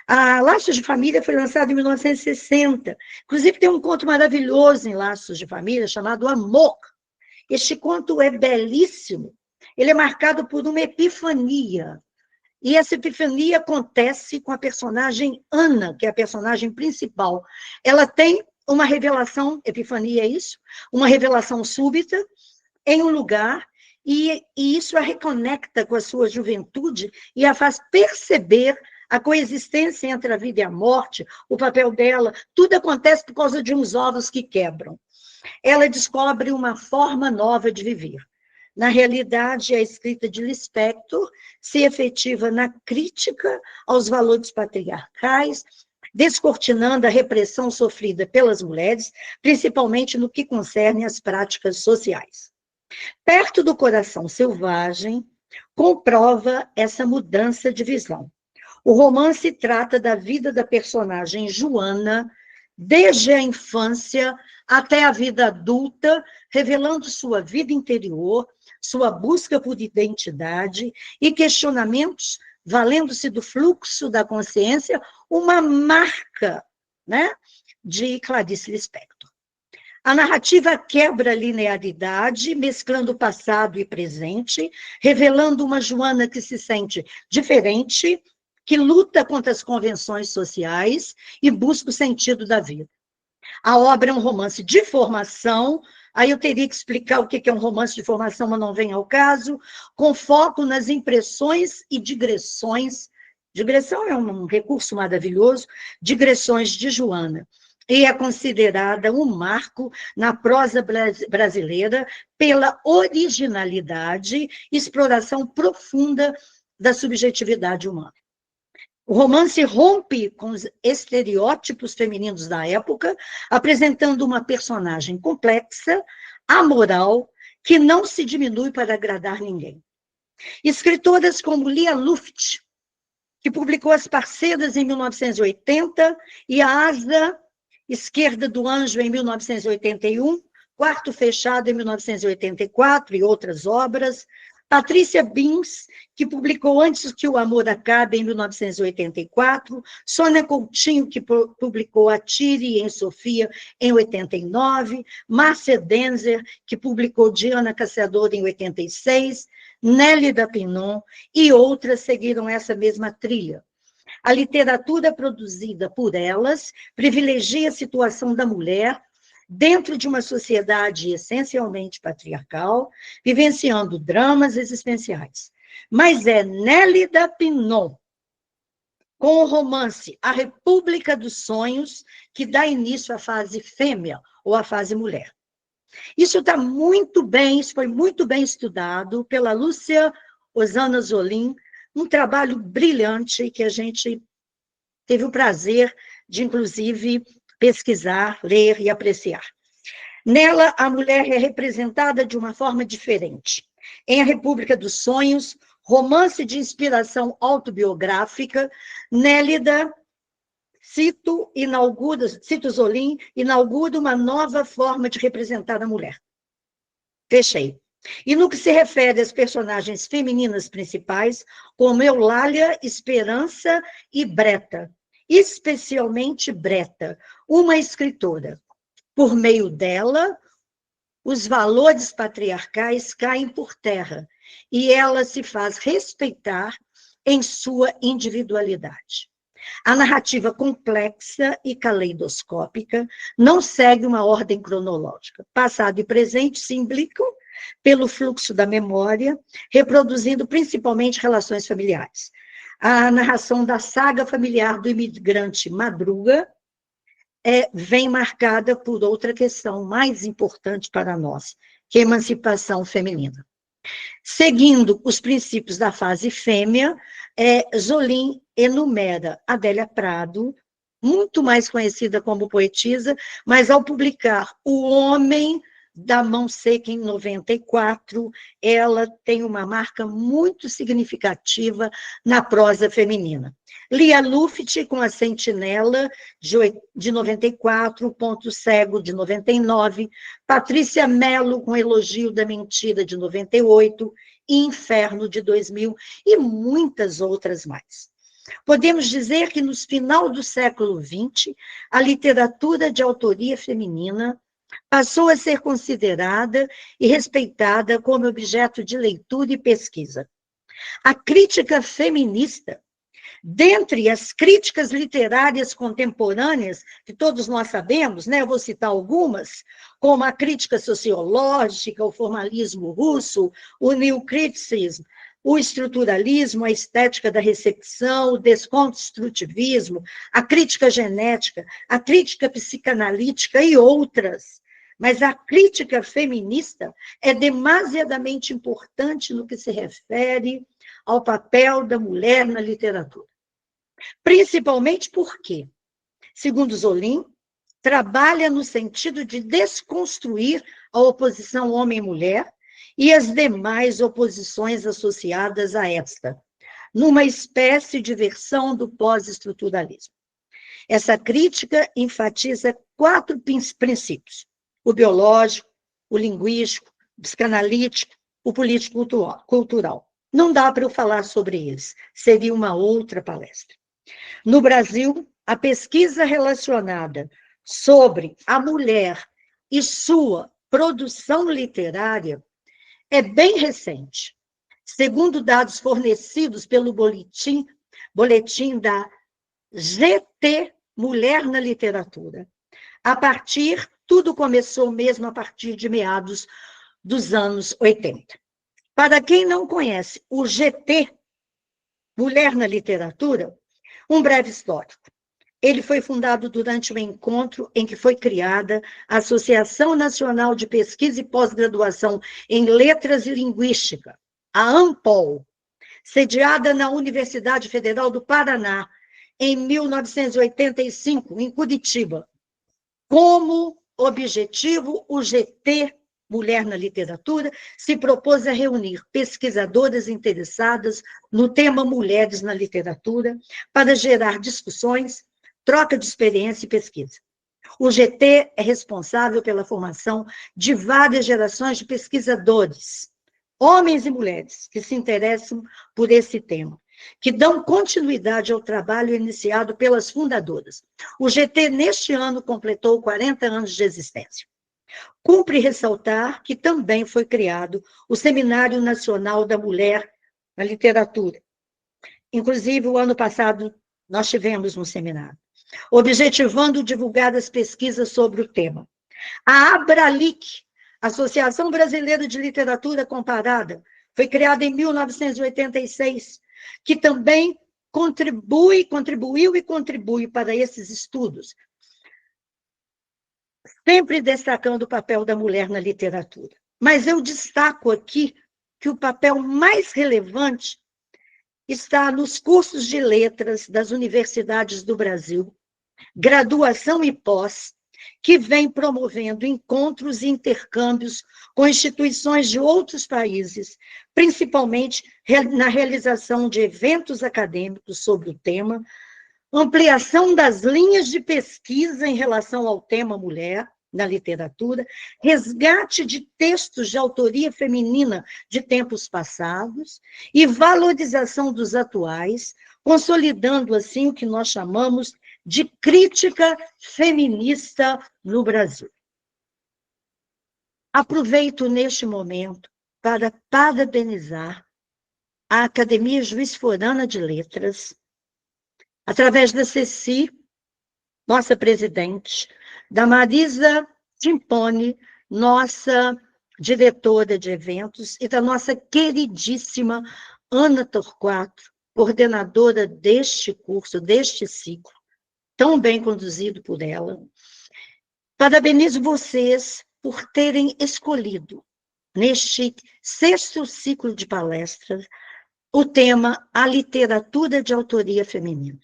A Laços de Família foi lançada em 1960. Inclusive, tem um conto maravilhoso em Laços de Família, chamado Amor. Este conto é belíssimo. Ele é marcado por uma epifania. E essa epifania acontece com a personagem Ana, que é a personagem principal. Ela tem uma revelação, epifania é isso? Uma revelação súbita em um lugar, e isso a reconecta com a sua juventude e a faz perceber a coexistência entre a vida e a morte, o papel dela, tudo acontece por causa de uns ovos que quebram. Ela descobre uma forma nova de viver. Na realidade, a escrita de Lispector se efetiva na crítica aos valores patriarcais, descortinando a repressão sofrida pelas mulheres, principalmente no que concerne às práticas sociais. Perto do Coração Selvagem, comprova essa mudança de visão. O romance trata da vida da personagem Joana, desde a infância até a vida adulta, revelando sua vida interior, sua busca por identidade e questionamentos, valendo-se do fluxo da consciência, uma marca, né, de Clarice Lispector. A narrativa quebra a linearidade, mesclando passado e presente, revelando uma Joana que se sente diferente, que luta contra as convenções sociais e busca o sentido da vida. A obra é um romance de formação, aí eu teria que explicar o que é um romance de formação, mas não vem ao caso, com foco nas impressões e digressões. Digressão é um recurso maravilhoso, digressões de Joana. E é considerada um marco na prosa brasileira pela originalidade e exploração profunda da subjetividade humana. O romance rompe com os estereótipos femininos da época, apresentando uma personagem complexa, amoral, que não se diminui para agradar ninguém. Escritoras como Lia Luft, que publicou As Parceiras em 1980, e A Asa Esquerda do Anjo em 1981, Quarto Fechado em 1984 e outras obras, Patrícia Bins, que publicou Antes que o Amor Acabe, em 1984, Sônia Coutinho, que publicou Atire em Sofia, em 89, Márcia Denzer, que publicou Diana Caçadora, em 86, Nélida Pinon e outras seguiram essa mesma trilha. A literatura produzida por elas privilegia a situação da mulher dentro de uma sociedade essencialmente patriarcal, vivenciando dramas existenciais. Mas é Nélida Pinon, com o romance A República dos Sonhos, que dá início à fase fêmea, ou à fase mulher. Isso foi muito bem estudado pela Lúcia Osana Zolim, um trabalho brilhante que a gente teve o prazer de, inclusive, pesquisar, ler e apreciar. Nela, a mulher é representada de uma forma diferente. Em A República dos Sonhos, romance de inspiração autobiográfica, Nélida, cito Zolim, inaugura uma nova forma de representar a mulher. Fechei. E no que se refere às personagens femininas principais, como Eulália, Esperança e Breta, especialmente Breta, uma escritora. Por meio dela, os valores patriarcais caem por terra e ela se faz respeitar em sua individualidade. A narrativa complexa e caleidoscópica não segue uma ordem cronológica. Passado e presente se implicam pelo fluxo da memória, reproduzindo principalmente relações familiares. a narração da saga familiar do imigrante Madruga vem marcada por outra questão mais importante para nós, que é a emancipação feminina. Seguindo os princípios da fase fêmea, Zolim enumera Adélia Prado, muito mais conhecida como poetisa, mas ao publicar O Homem da Mão Seca em 94, ela tem uma marca muito significativa na prosa feminina. Lia Luft com A Sentinela, de 94, Ponto Cego, de 99, Patrícia Mello com Elogio da Mentira, de 98, e Inferno, de 2000, e muitas outras mais. Podemos dizer que, no final do século XX, a literatura de autoria feminina passou a ser considerada e respeitada como objeto de leitura e pesquisa. A crítica feminista, dentre as críticas literárias contemporâneas, que todos nós sabemos, né? Eu vou citar algumas, como a crítica sociológica, o formalismo russo, o new criticism, o estruturalismo, a estética da recepção, o desconstrutivismo, a crítica genética, a crítica psicanalítica e outras. Mas a crítica feminista é demasiadamente importante no que se refere ao papel da mulher na literatura. Principalmente porque, segundo Zolim, trabalha no sentido de desconstruir a oposição homem-mulher e as demais oposições associadas a esta, numa espécie de versão do pós-estruturalismo. Essa crítica enfatiza 4 princípios: o biológico, o linguístico, o psicanalítico, o político-cultural. Não dá para eu falar sobre eles, seria uma outra palestra. No Brasil, a pesquisa relacionada sobre a mulher e sua produção literária é bem recente. Segundo dados fornecidos pelo boletim da GT Mulher na Literatura, tudo começou mesmo a partir de meados dos anos 80. Para quem não conhece o GT, Mulher na Literatura, um breve histórico. Ele foi fundado durante um encontro em que foi criada a Associação Nacional de Pesquisa e Pós-Graduação em Letras e Linguística, a ANPOL, sediada na Universidade Federal do Paraná, em 1985, em Curitiba. Como objetivo, o GT Mulher na Literatura se propôs a reunir pesquisadoras interessadas no tema mulheres na literatura para gerar discussões, troca de experiência e pesquisa. O GT é responsável pela formação de várias gerações de pesquisadores, homens e mulheres, que se interessam por esse tema, que dão continuidade ao trabalho iniciado pelas fundadoras. O GT, neste ano, completou 40 anos de existência. Cumpre ressaltar que também foi criado o Seminário Nacional da Mulher na Literatura. Inclusive, o ano passado, nós tivemos um seminário, objetivando divulgar as pesquisas sobre o tema. A ABRALIC, Associação Brasileira de Literatura Comparada, foi criada em 1986, que também contribuiu e contribui para esses estudos, sempre destacando o papel da mulher na literatura. Mas eu destaco aqui que o papel mais relevante está nos cursos de letras das universidades do Brasil, graduação e pós, que vem promovendo encontros e intercâmbios com instituições de outros países, principalmente na realização de eventos acadêmicos sobre o tema, ampliação das linhas de pesquisa em relação ao tema mulher na literatura, resgate de textos de autoria feminina de tempos passados e valorização dos atuais, consolidando, assim, o que nós chamamos de crítica feminista no Brasil. Aproveito neste momento para parabenizar a Academia Juiz Forana de Letras, através da Ceci, nossa presidente, da Marisa Timpone, nossa diretora de eventos, e da nossa queridíssima Ana Torquato, coordenadora deste curso, deste ciclo, tão bem conduzido por ela. Parabenizo vocês por terem escolhido, neste 6º ciclo de palestras, o tema A Literatura de Autoria Feminina.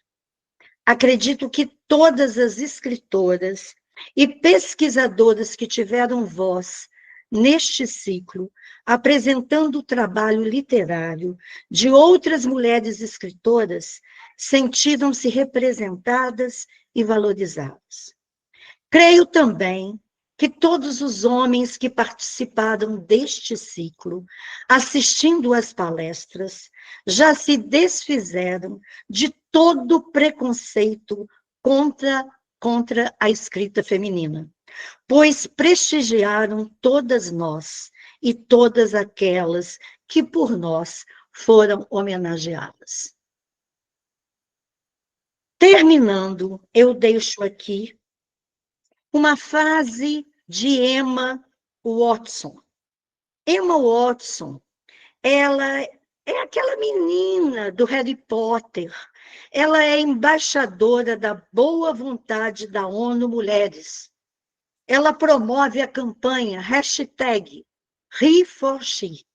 Acredito que todas as escritoras e pesquisadoras que tiveram voz neste ciclo, apresentando o trabalho literário de outras mulheres escritoras, sentiram-se representadas e valorizadas. Creio também que todos os homens que participaram deste ciclo, assistindo às palestras, já se desfizeram de todo o preconceito contra a escrita feminina, pois prestigiaram todas nós e todas aquelas que por nós foram homenageadas. Terminando, eu deixo aqui uma frase de Emma Watson. Emma Watson, ela é aquela menina do Harry Potter. Ela é embaixadora da boa vontade da ONU Mulheres. Ela promove a campanha #HeForShe,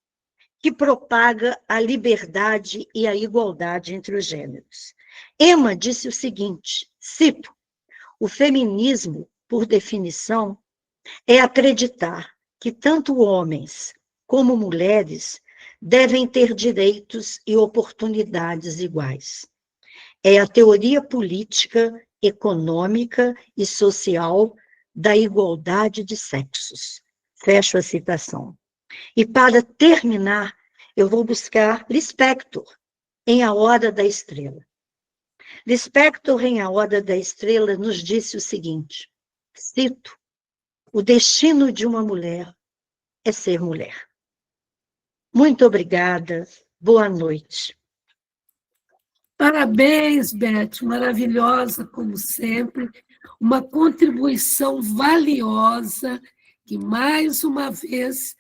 que propaga a liberdade e a igualdade entre os gêneros. Emma disse o seguinte, cito, o feminismo, por definição, é acreditar que tanto homens como mulheres devem ter direitos e oportunidades iguais. É a teoria política, econômica e social da igualdade de sexos. Fecho a citação. E para terminar, eu vou buscar Lispector, em A Hora da Estrela. Lispector, em A Hora da Estrela, nos disse o seguinte, cito, o destino de uma mulher é ser mulher. Muito obrigada, boa noite. Parabéns, Beth, maravilhosa como sempre, uma contribuição valiosa que, mais uma vez,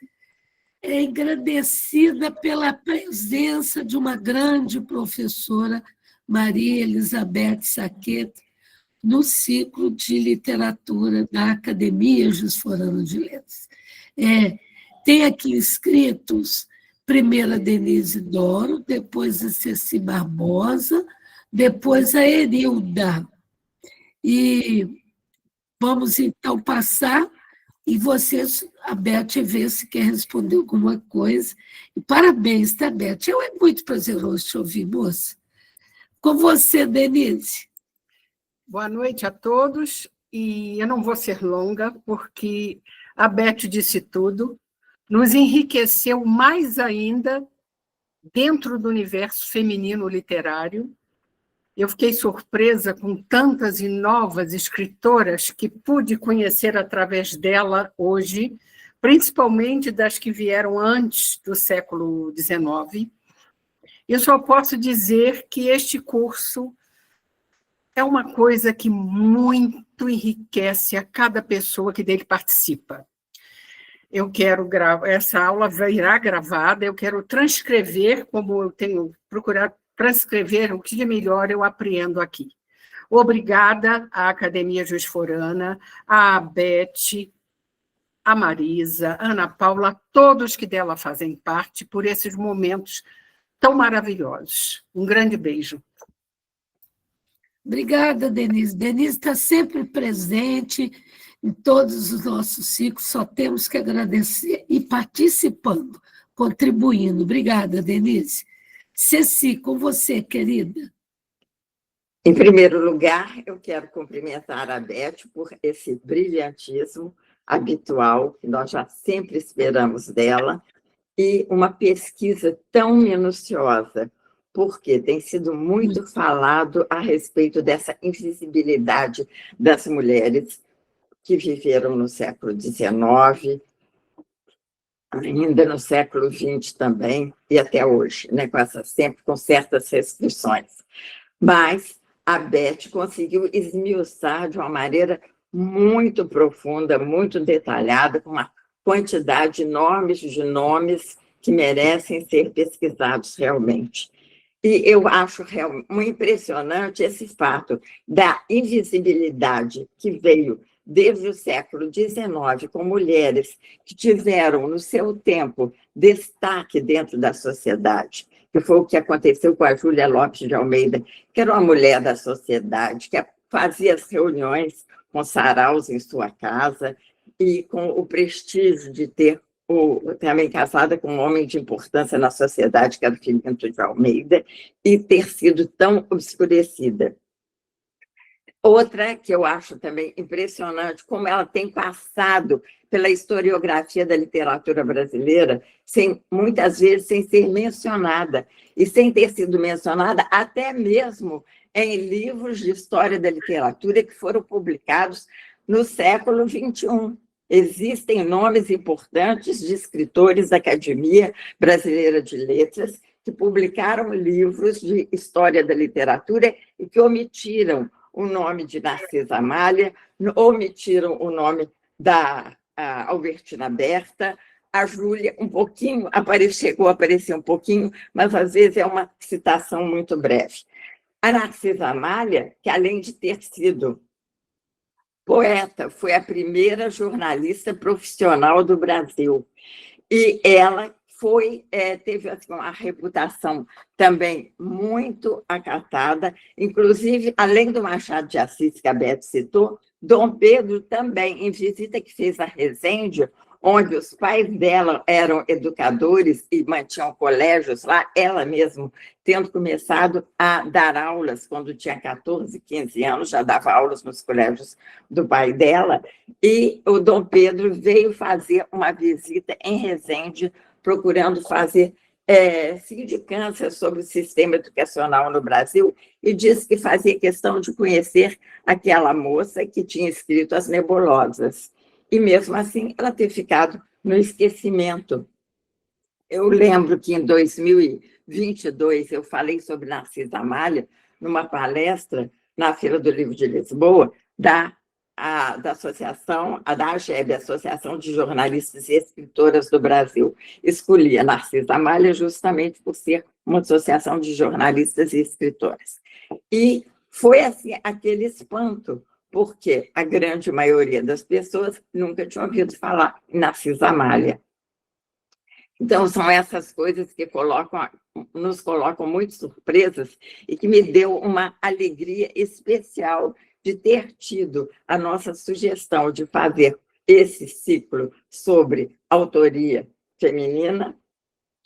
é engrandecida pela presença de uma grande professora, Maria Elizabeth Saqueta, no ciclo de literatura da Academia Juiz Forano de Letras. Tem aqui escritos, primeiro a Denise Doro, depois a Ceci Barbosa, depois a Erilda. E vamos, então, passar, e vocês, a Beth, vê se quer responder alguma coisa. E parabéns, tá, Beth? É muito prazeroso te ouvir, moça. Com você, Denise. Boa noite a todos, e eu não vou ser longa, porque a Beth disse tudo, nos enriqueceu mais ainda dentro do universo feminino literário. Eu fiquei surpresa com tantas e novas escritoras que pude conhecer através dela hoje, principalmente das que vieram antes do século XIX. Eu só posso dizer que este curso é uma coisa que muito enriquece a cada pessoa que dele participa. Eu quero gravar, essa aula virá gravada, eu quero transcrever, como eu tenho procurado transcrever o que de melhor eu aprendo aqui. Obrigada à Academia Juiz Forana, à Beth, à Marisa, à Ana Paula, a todos que dela fazem parte, por esses momentos tão maravilhosos. Um grande beijo. Obrigada, Denise. Denise está sempre presente em todos os nossos ciclos, só temos que agradecer e participando, contribuindo. Obrigada, Denise. Ceci, com você, querida. Em primeiro lugar, eu quero cumprimentar a Beth por esse brilhantismo habitual que nós já sempre esperamos dela e uma pesquisa tão minuciosa, porque tem sido muito falado a respeito dessa invisibilidade das mulheres que viveram no século XIX, ainda no século XX também, e até hoje, né, sempre com certas restrições. Mas a Beth conseguiu esmiuçar de uma maneira muito profunda, muito detalhada, com uma quantidade enorme de nomes que merecem ser pesquisados realmente. E eu acho muito impressionante esse fato da invisibilidade que veio desde o século XIX, com mulheres que tiveram, no seu tempo, destaque dentro da sociedade, que foi o que aconteceu com a Júlia Lopes de Almeida, que era uma mulher da sociedade, que fazia as reuniões com saraus em sua casa e com o prestígio de ter também casada com um homem de importância na sociedade, que era o Filinto de Almeida, e ter sido tão obscurecida. Outra que eu acho também impressionante, como ela tem passado pela historiografia da literatura brasileira, muitas vezes sem ser mencionada, e sem ter sido mencionada até mesmo em livros de história da literatura que foram publicados no século XXI. Existem nomes importantes de escritores da Academia Brasileira de Letras que publicaram livros de história da literatura e que omitiram o nome de Narcisa Amália, omitiram o nome da Albertina Berta, a Júlia um pouquinho, chegou a aparecer um pouquinho, mas às vezes é uma citação muito breve. A Narcisa Amália, que além de ter sido poeta, foi a primeira jornalista profissional do Brasil. E ela teve assim, uma reputação também muito acatada, inclusive, além do Machado de Assis, que a Beth citou, Dom Pedro também, em visita que fez a Resende, onde os pais dela eram educadores e mantinham colégios lá, ela mesma tendo começado a dar aulas quando tinha 14, 15 anos, já dava aulas nos colégios do pai dela, e o Dom Pedro veio fazer uma visita em Resende, procurando fazer sindicância sobre o sistema educacional no Brasil, e disse que fazia questão de conhecer aquela moça que tinha escrito As Nebulosas. E, mesmo assim, ela ter ficado no esquecimento. Eu lembro que, em 2022, eu falei sobre Narcisa Amália numa palestra na Feira do Livro de Lisboa, da associação, da AGEB, Associação de Jornalistas e Escritoras do Brasil. Escolhi a Narcisa Amália justamente por ser uma associação de jornalistas e escritoras. E foi assim, aquele espanto, porque a grande maioria das pessoas nunca tinha ouvido falar em Narcisa Amália. Então, são essas coisas que nos colocam muito surpresas e que me deu uma alegria especial de ter tido a nossa sugestão de fazer esse ciclo sobre autoria feminina,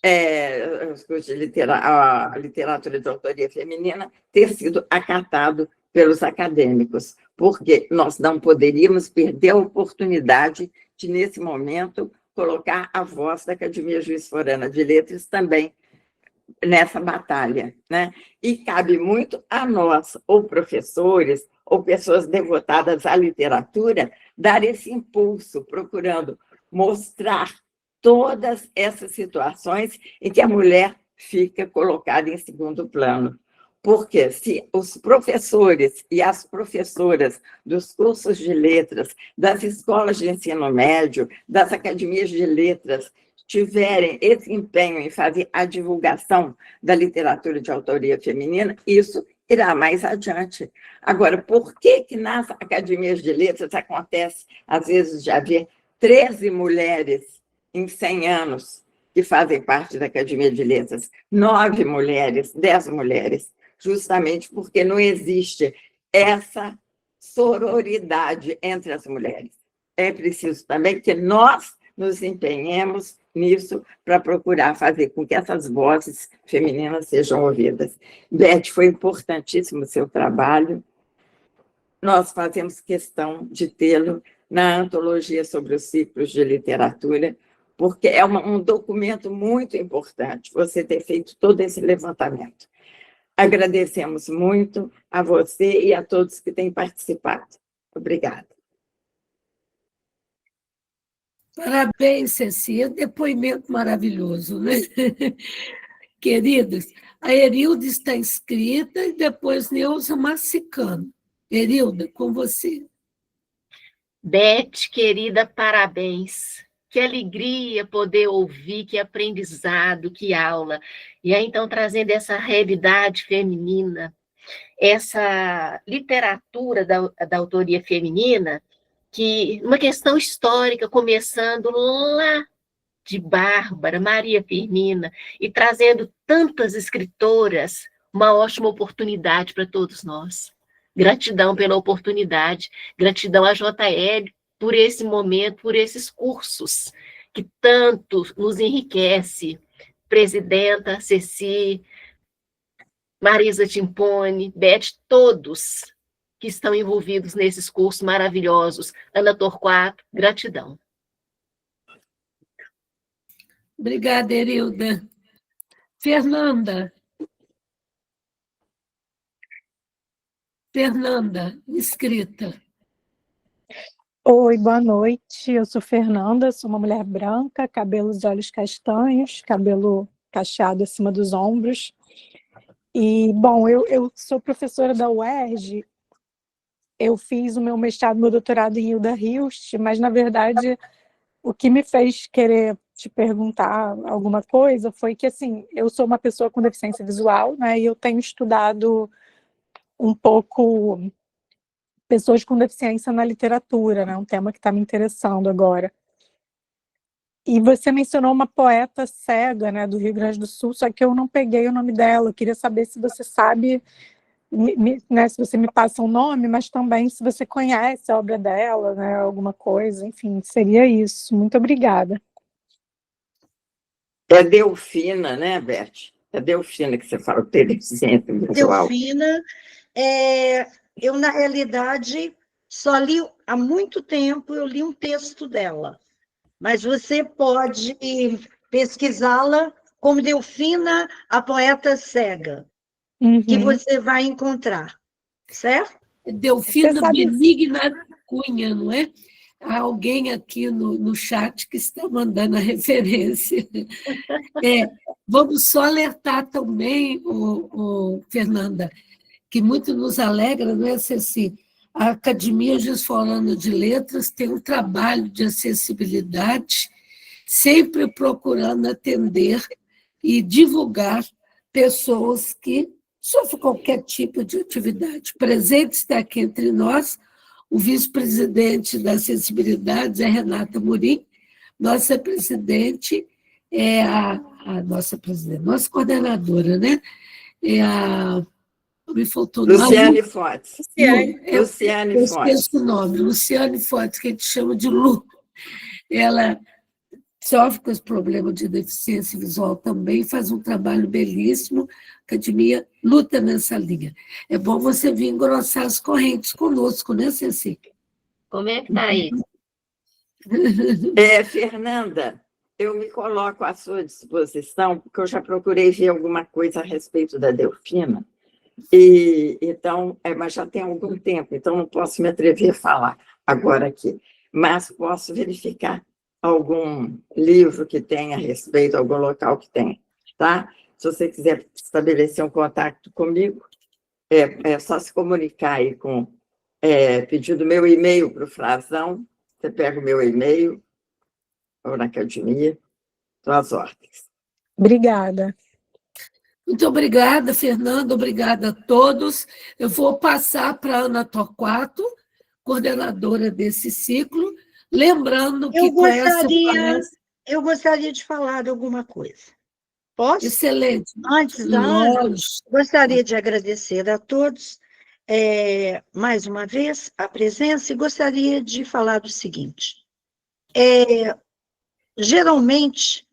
a literatura de autoria feminina, ter sido acatado pelos acadêmicos, porque nós não poderíamos perder a oportunidade de, nesse momento, colocar a voz da Academia Juiz Forana de Letras também nessa batalha, né? E cabe muito a nós, ou professores, ou pessoas devotadas à literatura, dar esse impulso, procurando mostrar todas essas situações em que a mulher fica colocada em segundo plano. Porque se os professores e as professoras dos cursos de letras, das escolas de ensino médio, das academias de letras, tiverem esse empenho em fazer a divulgação da literatura de autoria feminina, isso irá mais adiante. Agora, por que nas academias de letras acontece, às vezes, de haver 13 mulheres em 100 anos que fazem parte da Academia de Letras, 9 mulheres, 10 mulheres? Justamente porque não existe essa sororidade entre as mulheres. É preciso também que nós nos empenhemos nisso para procurar fazer com que essas vozes femininas sejam ouvidas. Beth, foi importantíssimo o seu trabalho. Nós fazemos questão de tê-lo na antologia sobre os ciclos de literatura, porque é um documento muito importante você ter feito todo esse levantamento. Agradecemos muito a você e a todos que têm participado. Obrigada. Parabéns, Cecília. Depoimento maravilhoso, né? Queridos, a Erilda está inscrita e depois Neuza Massicano. Erilda, com você. Beth, querida, parabéns. Que alegria poder ouvir, que aprendizado, que aula. E aí, então, trazendo essa realidade feminina, essa literatura da autoria feminina, que uma questão histórica, começando lá de Bárbara, Maria Firmina, e trazendo tantas escritoras, uma ótima oportunidade para todos nós. Gratidão pela oportunidade, gratidão à JL por esse momento, por esses cursos que tanto nos enriquece. Presidenta, Ceci, Marisa Timpone, Beth, todos que estão envolvidos nesses cursos maravilhosos. Ana Torquato, gratidão. Obrigada, Erilda. Fernanda, inscrita. Oi, boa noite. Eu sou Fernanda, sou uma mulher branca, cabelos e olhos castanhos, cabelo cacheado acima dos ombros. E, bom, eu sou professora da UERJ, eu fiz o meu mestrado e meu doutorado em Hilda Hilst, mas, na verdade, o que me fez querer te perguntar alguma coisa foi que, assim, eu sou uma pessoa com deficiência visual, né, e eu tenho estudado um pouco pessoas com deficiência na literatura, né, um tema que está me interessando agora. E você mencionou uma poeta cega, né, do Rio Grande do Sul, só que eu não peguei o nome dela. Eu queria saber se você sabe, né, se você me passa um nome, mas também se você conhece a obra dela, né, alguma coisa, enfim, seria isso. Muito obrigada. É Delfina, né, Beth? É Delfina que você fala, ter deficiência visual. Delfina, eu, na realidade, só li, há muito tempo, eu li um texto dela, mas você pode pesquisá-la como Delfina, a poeta cega, que você vai encontrar, certo? Delfina sabe... Benigna Cunha, não é? Há alguém aqui no chat que está mandando a referência. Vamos só alertar também, Fernanda, que muito nos alegra, não é, Ceci? A Academia Gesfolana de Letras tem um trabalho de acessibilidade, sempre procurando atender e divulgar pessoas que sofrem qualquer tipo de atividade. Presente está aqui entre nós o vice-presidente da Acessibilidade, é Renata Murim, nossa presidente é nossa coordenadora, né? Me faltou o nome. Luciane Fortes. Luciane Fortes. Eu esqueço o nome. Luciane Fortes, que a gente chama de Lu. Ela sofre com esse problema de deficiência visual também, faz um trabalho belíssimo. A Academia luta nessa linha. É bom você vir engrossar as correntes conosco, né, Ceci? Como é que está aí? Fernanda, eu me coloco à sua disposição, porque eu já procurei ver alguma coisa a respeito da Delfina, então, mas já tem algum tempo, então não posso me atrever a falar agora aqui, mas posso verificar algum livro que tenha a respeito, algum local que tenha, tá? Se você quiser estabelecer um contato comigo, é só se comunicar aí pedindo meu e-mail para o Frazão, você pega o meu e-mail, ou na academia, são as ordens. Obrigada. Muito obrigada, Fernanda, obrigada a todos. Eu vou passar para a Ana Torquato, coordenadora desse ciclo, lembrando que eu gostaria de falar alguma coisa. Posso? Excelente. Antes da Ana, gostaria de agradecer a todos, mais uma vez, a presença, e gostaria de falar do seguinte. Geralmente,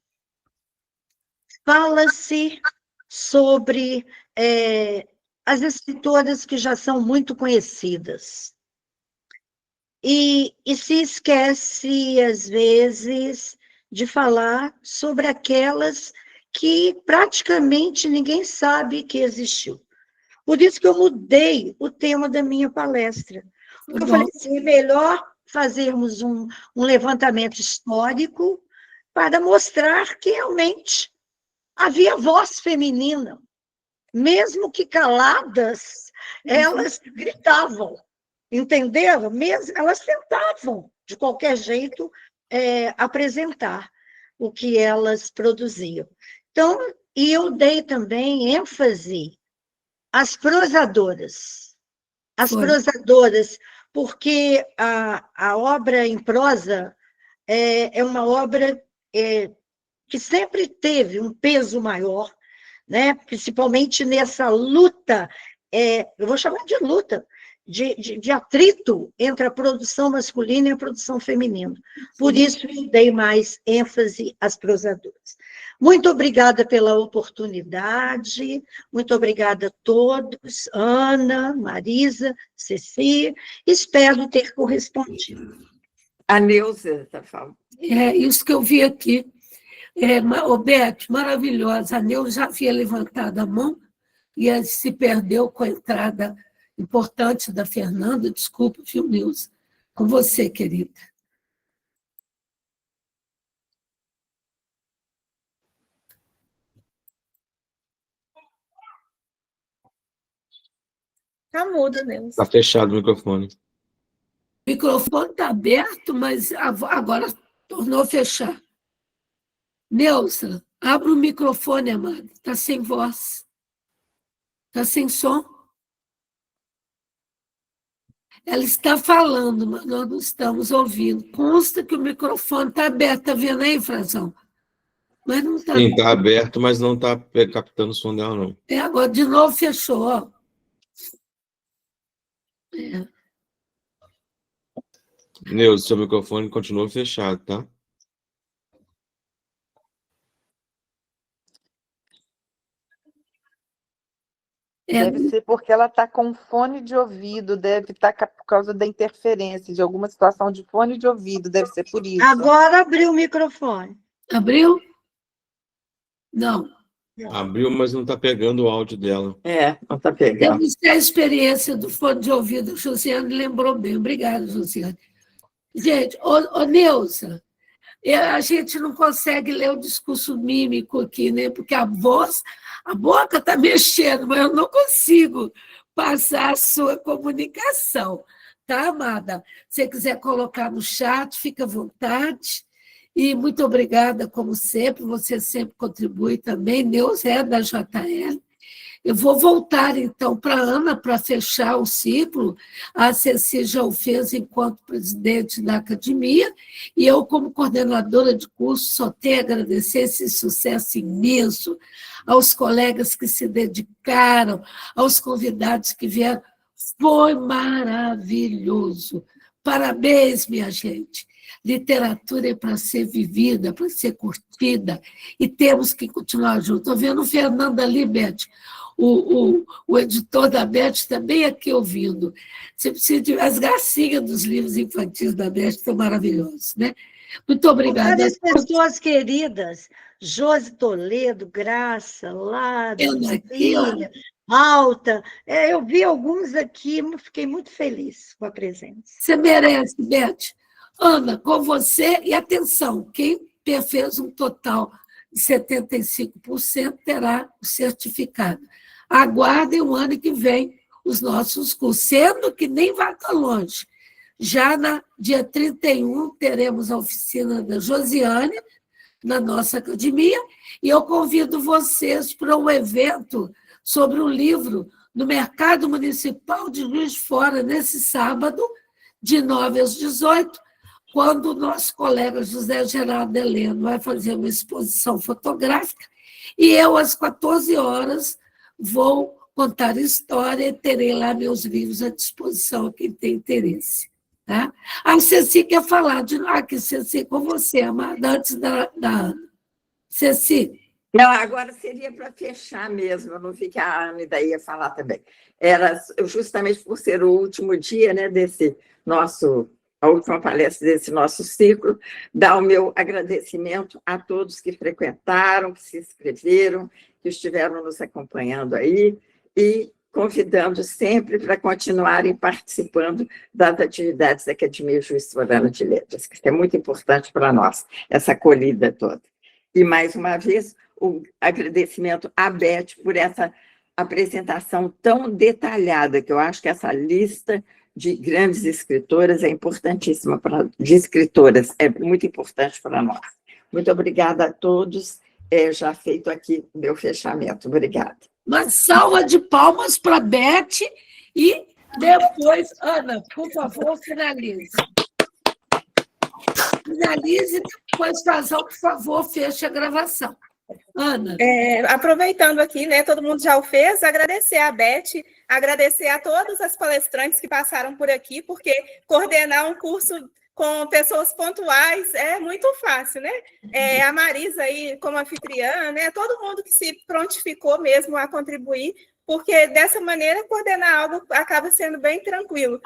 fala-se sobre as escritoras que já são muito conhecidas. E se esquece, às vezes, de falar sobre aquelas que praticamente ninguém sabe que existiu. Por isso que eu mudei o tema da minha palestra. Porque eu falei assim, é melhor fazermos um levantamento histórico para mostrar que realmente havia voz feminina. Mesmo que caladas, elas gritavam, entenderam? Mesmo, elas tentavam, de qualquer jeito, apresentar o que elas produziam. Então, e eu dei também ênfase às prosadoras. As Foi. prosadoras, porque a obra em prosa é uma obra que sempre teve um peso maior, né? Principalmente nessa luta, eu vou chamar de luta, de atrito entre a produção masculina e a produção feminina. Por isso, eu dei mais ênfase às prosadoras. Muito obrigada pela oportunidade, muito obrigada a todos, Ana, Marisa, Ceci, espero ter correspondido. A Neuza está falando. É isso que eu vi aqui. Beth, maravilhosa. A Neuza já havia levantado a mão e se perdeu com a entrada importante da Fernanda. Desculpa, viu, Neuza? Com você, querida. Tá mudo, Neuza. Está fechado o microfone. O microfone está aberto, mas agora tornou a fechar. Neuza, abre o microfone, amada. Está sem voz. Está sem som. Ela está falando, mas nós não estamos ouvindo. Consta que o microfone está aberto. Está vendo aí, Frazão? Mas não está. Sim, está aberto, mas não está captando o som dela, não. Agora, de novo, fechou. Ó. Neuza, seu microfone continua fechado, tá? Deve ser porque ela está com fone de ouvido, deve estar por causa da interferência, de alguma situação de fone de ouvido, deve ser por isso. Agora abriu o microfone. Abriu? Não. Abriu, mas não está pegando o áudio dela. Não está pegando. Temos a experiência do fone de ouvido. A Josiane lembrou bem. Obrigada, Josiane. Gente, Neuza, a gente não consegue ler o discurso mímico aqui, né? Porque a boca está mexendo, mas eu não consigo passar a sua comunicação. Tá, amada? Se você quiser colocar no chat, fica à vontade. E muito obrigada, como sempre, você sempre contribui também. Neuza é da JL. Eu vou voltar, então, para a Ana, para fechar o ciclo. A Ceci já o fez enquanto presidente da academia, e eu, como coordenadora de curso, só tenho a agradecer esse sucesso imenso aos colegas que se dedicaram, aos convidados que vieram. Foi maravilhoso. Parabéns, minha gente. Literatura é para ser vivida, para ser curtida, e temos que continuar juntos. Estou vendo o Fernando ali, Beth, o editor da Beth também aqui ouvindo. Você precisa de... As gracinhas dos livros infantis da Beth estão maravilhosos, né? Muito obrigada. Várias pessoas queridas, Josi Toledo, Graça, Lada, Cecília, Alta. Eu vi alguns aqui, fiquei muito feliz com a presença. Você merece, Beth. Ana, com você, e atenção, quem fez um total de 75% terá o certificado. Aguardem o ano que vem os nossos cursos, sendo que nem vai tão longe. Já no dia 31 teremos a oficina da Josiane, na nossa academia, e eu convido vocês para um evento sobre um livro no Mercado Municipal de Juiz de Fora, nesse sábado, de 9 às 18, quando o nosso colega José Geraldo Heleno vai fazer uma exposição fotográfica, e eu, às 14 horas, vou contar história e terei lá meus livros à disposição, quem tem interesse. Tá? A Ceci quer falar de aqui, Ceci, com você, amada, antes da Ana. Ceci. Não, agora seria para fechar mesmo, eu não vi que a Ana daí ia falar também. Era justamente por ser o último dia, né, a última palestra desse nosso ciclo, dar o meu agradecimento a todos que frequentaram, que se inscreveram, que estiveram nos acompanhando aí, e convidando sempre para continuarem participando das atividades da Academia Juiz de Fora de Letras, que é muito importante para nós, essa acolhida toda. E, mais uma vez, o agradecimento à Beth por essa apresentação tão detalhada, que eu acho que essa lista de grandes escritoras é importantíssima de escritoras, é muito importante para nós. Muito obrigada a todos. Já feito aqui meu fechamento. Obrigada. Uma salva de palmas para a Beth e depois, Ana, por favor, finalize. Finalize e depois, Frazão, por favor, feche a gravação. Ana. Aproveitando aqui, né, todo mundo já o fez, agradecer a Beth, agradecer a todas as palestrantes que passaram por aqui, porque coordenar um curso com pessoas pontuais é muito fácil, né? A Marisa aí como anfitriã, né? Todo mundo que se prontificou mesmo a contribuir, porque dessa maneira coordenar algo acaba sendo bem tranquilo.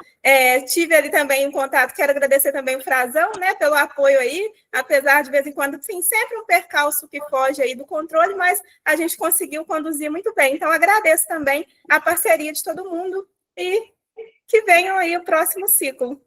Tive ali também um contato, quero agradecer também o Frazão, né, pelo apoio aí, apesar de vez em quando, sim, sempre um percalço que foge aí do controle, mas a gente conseguiu conduzir muito bem. Então, agradeço também a parceria de todo mundo e que venham aí o próximo ciclo.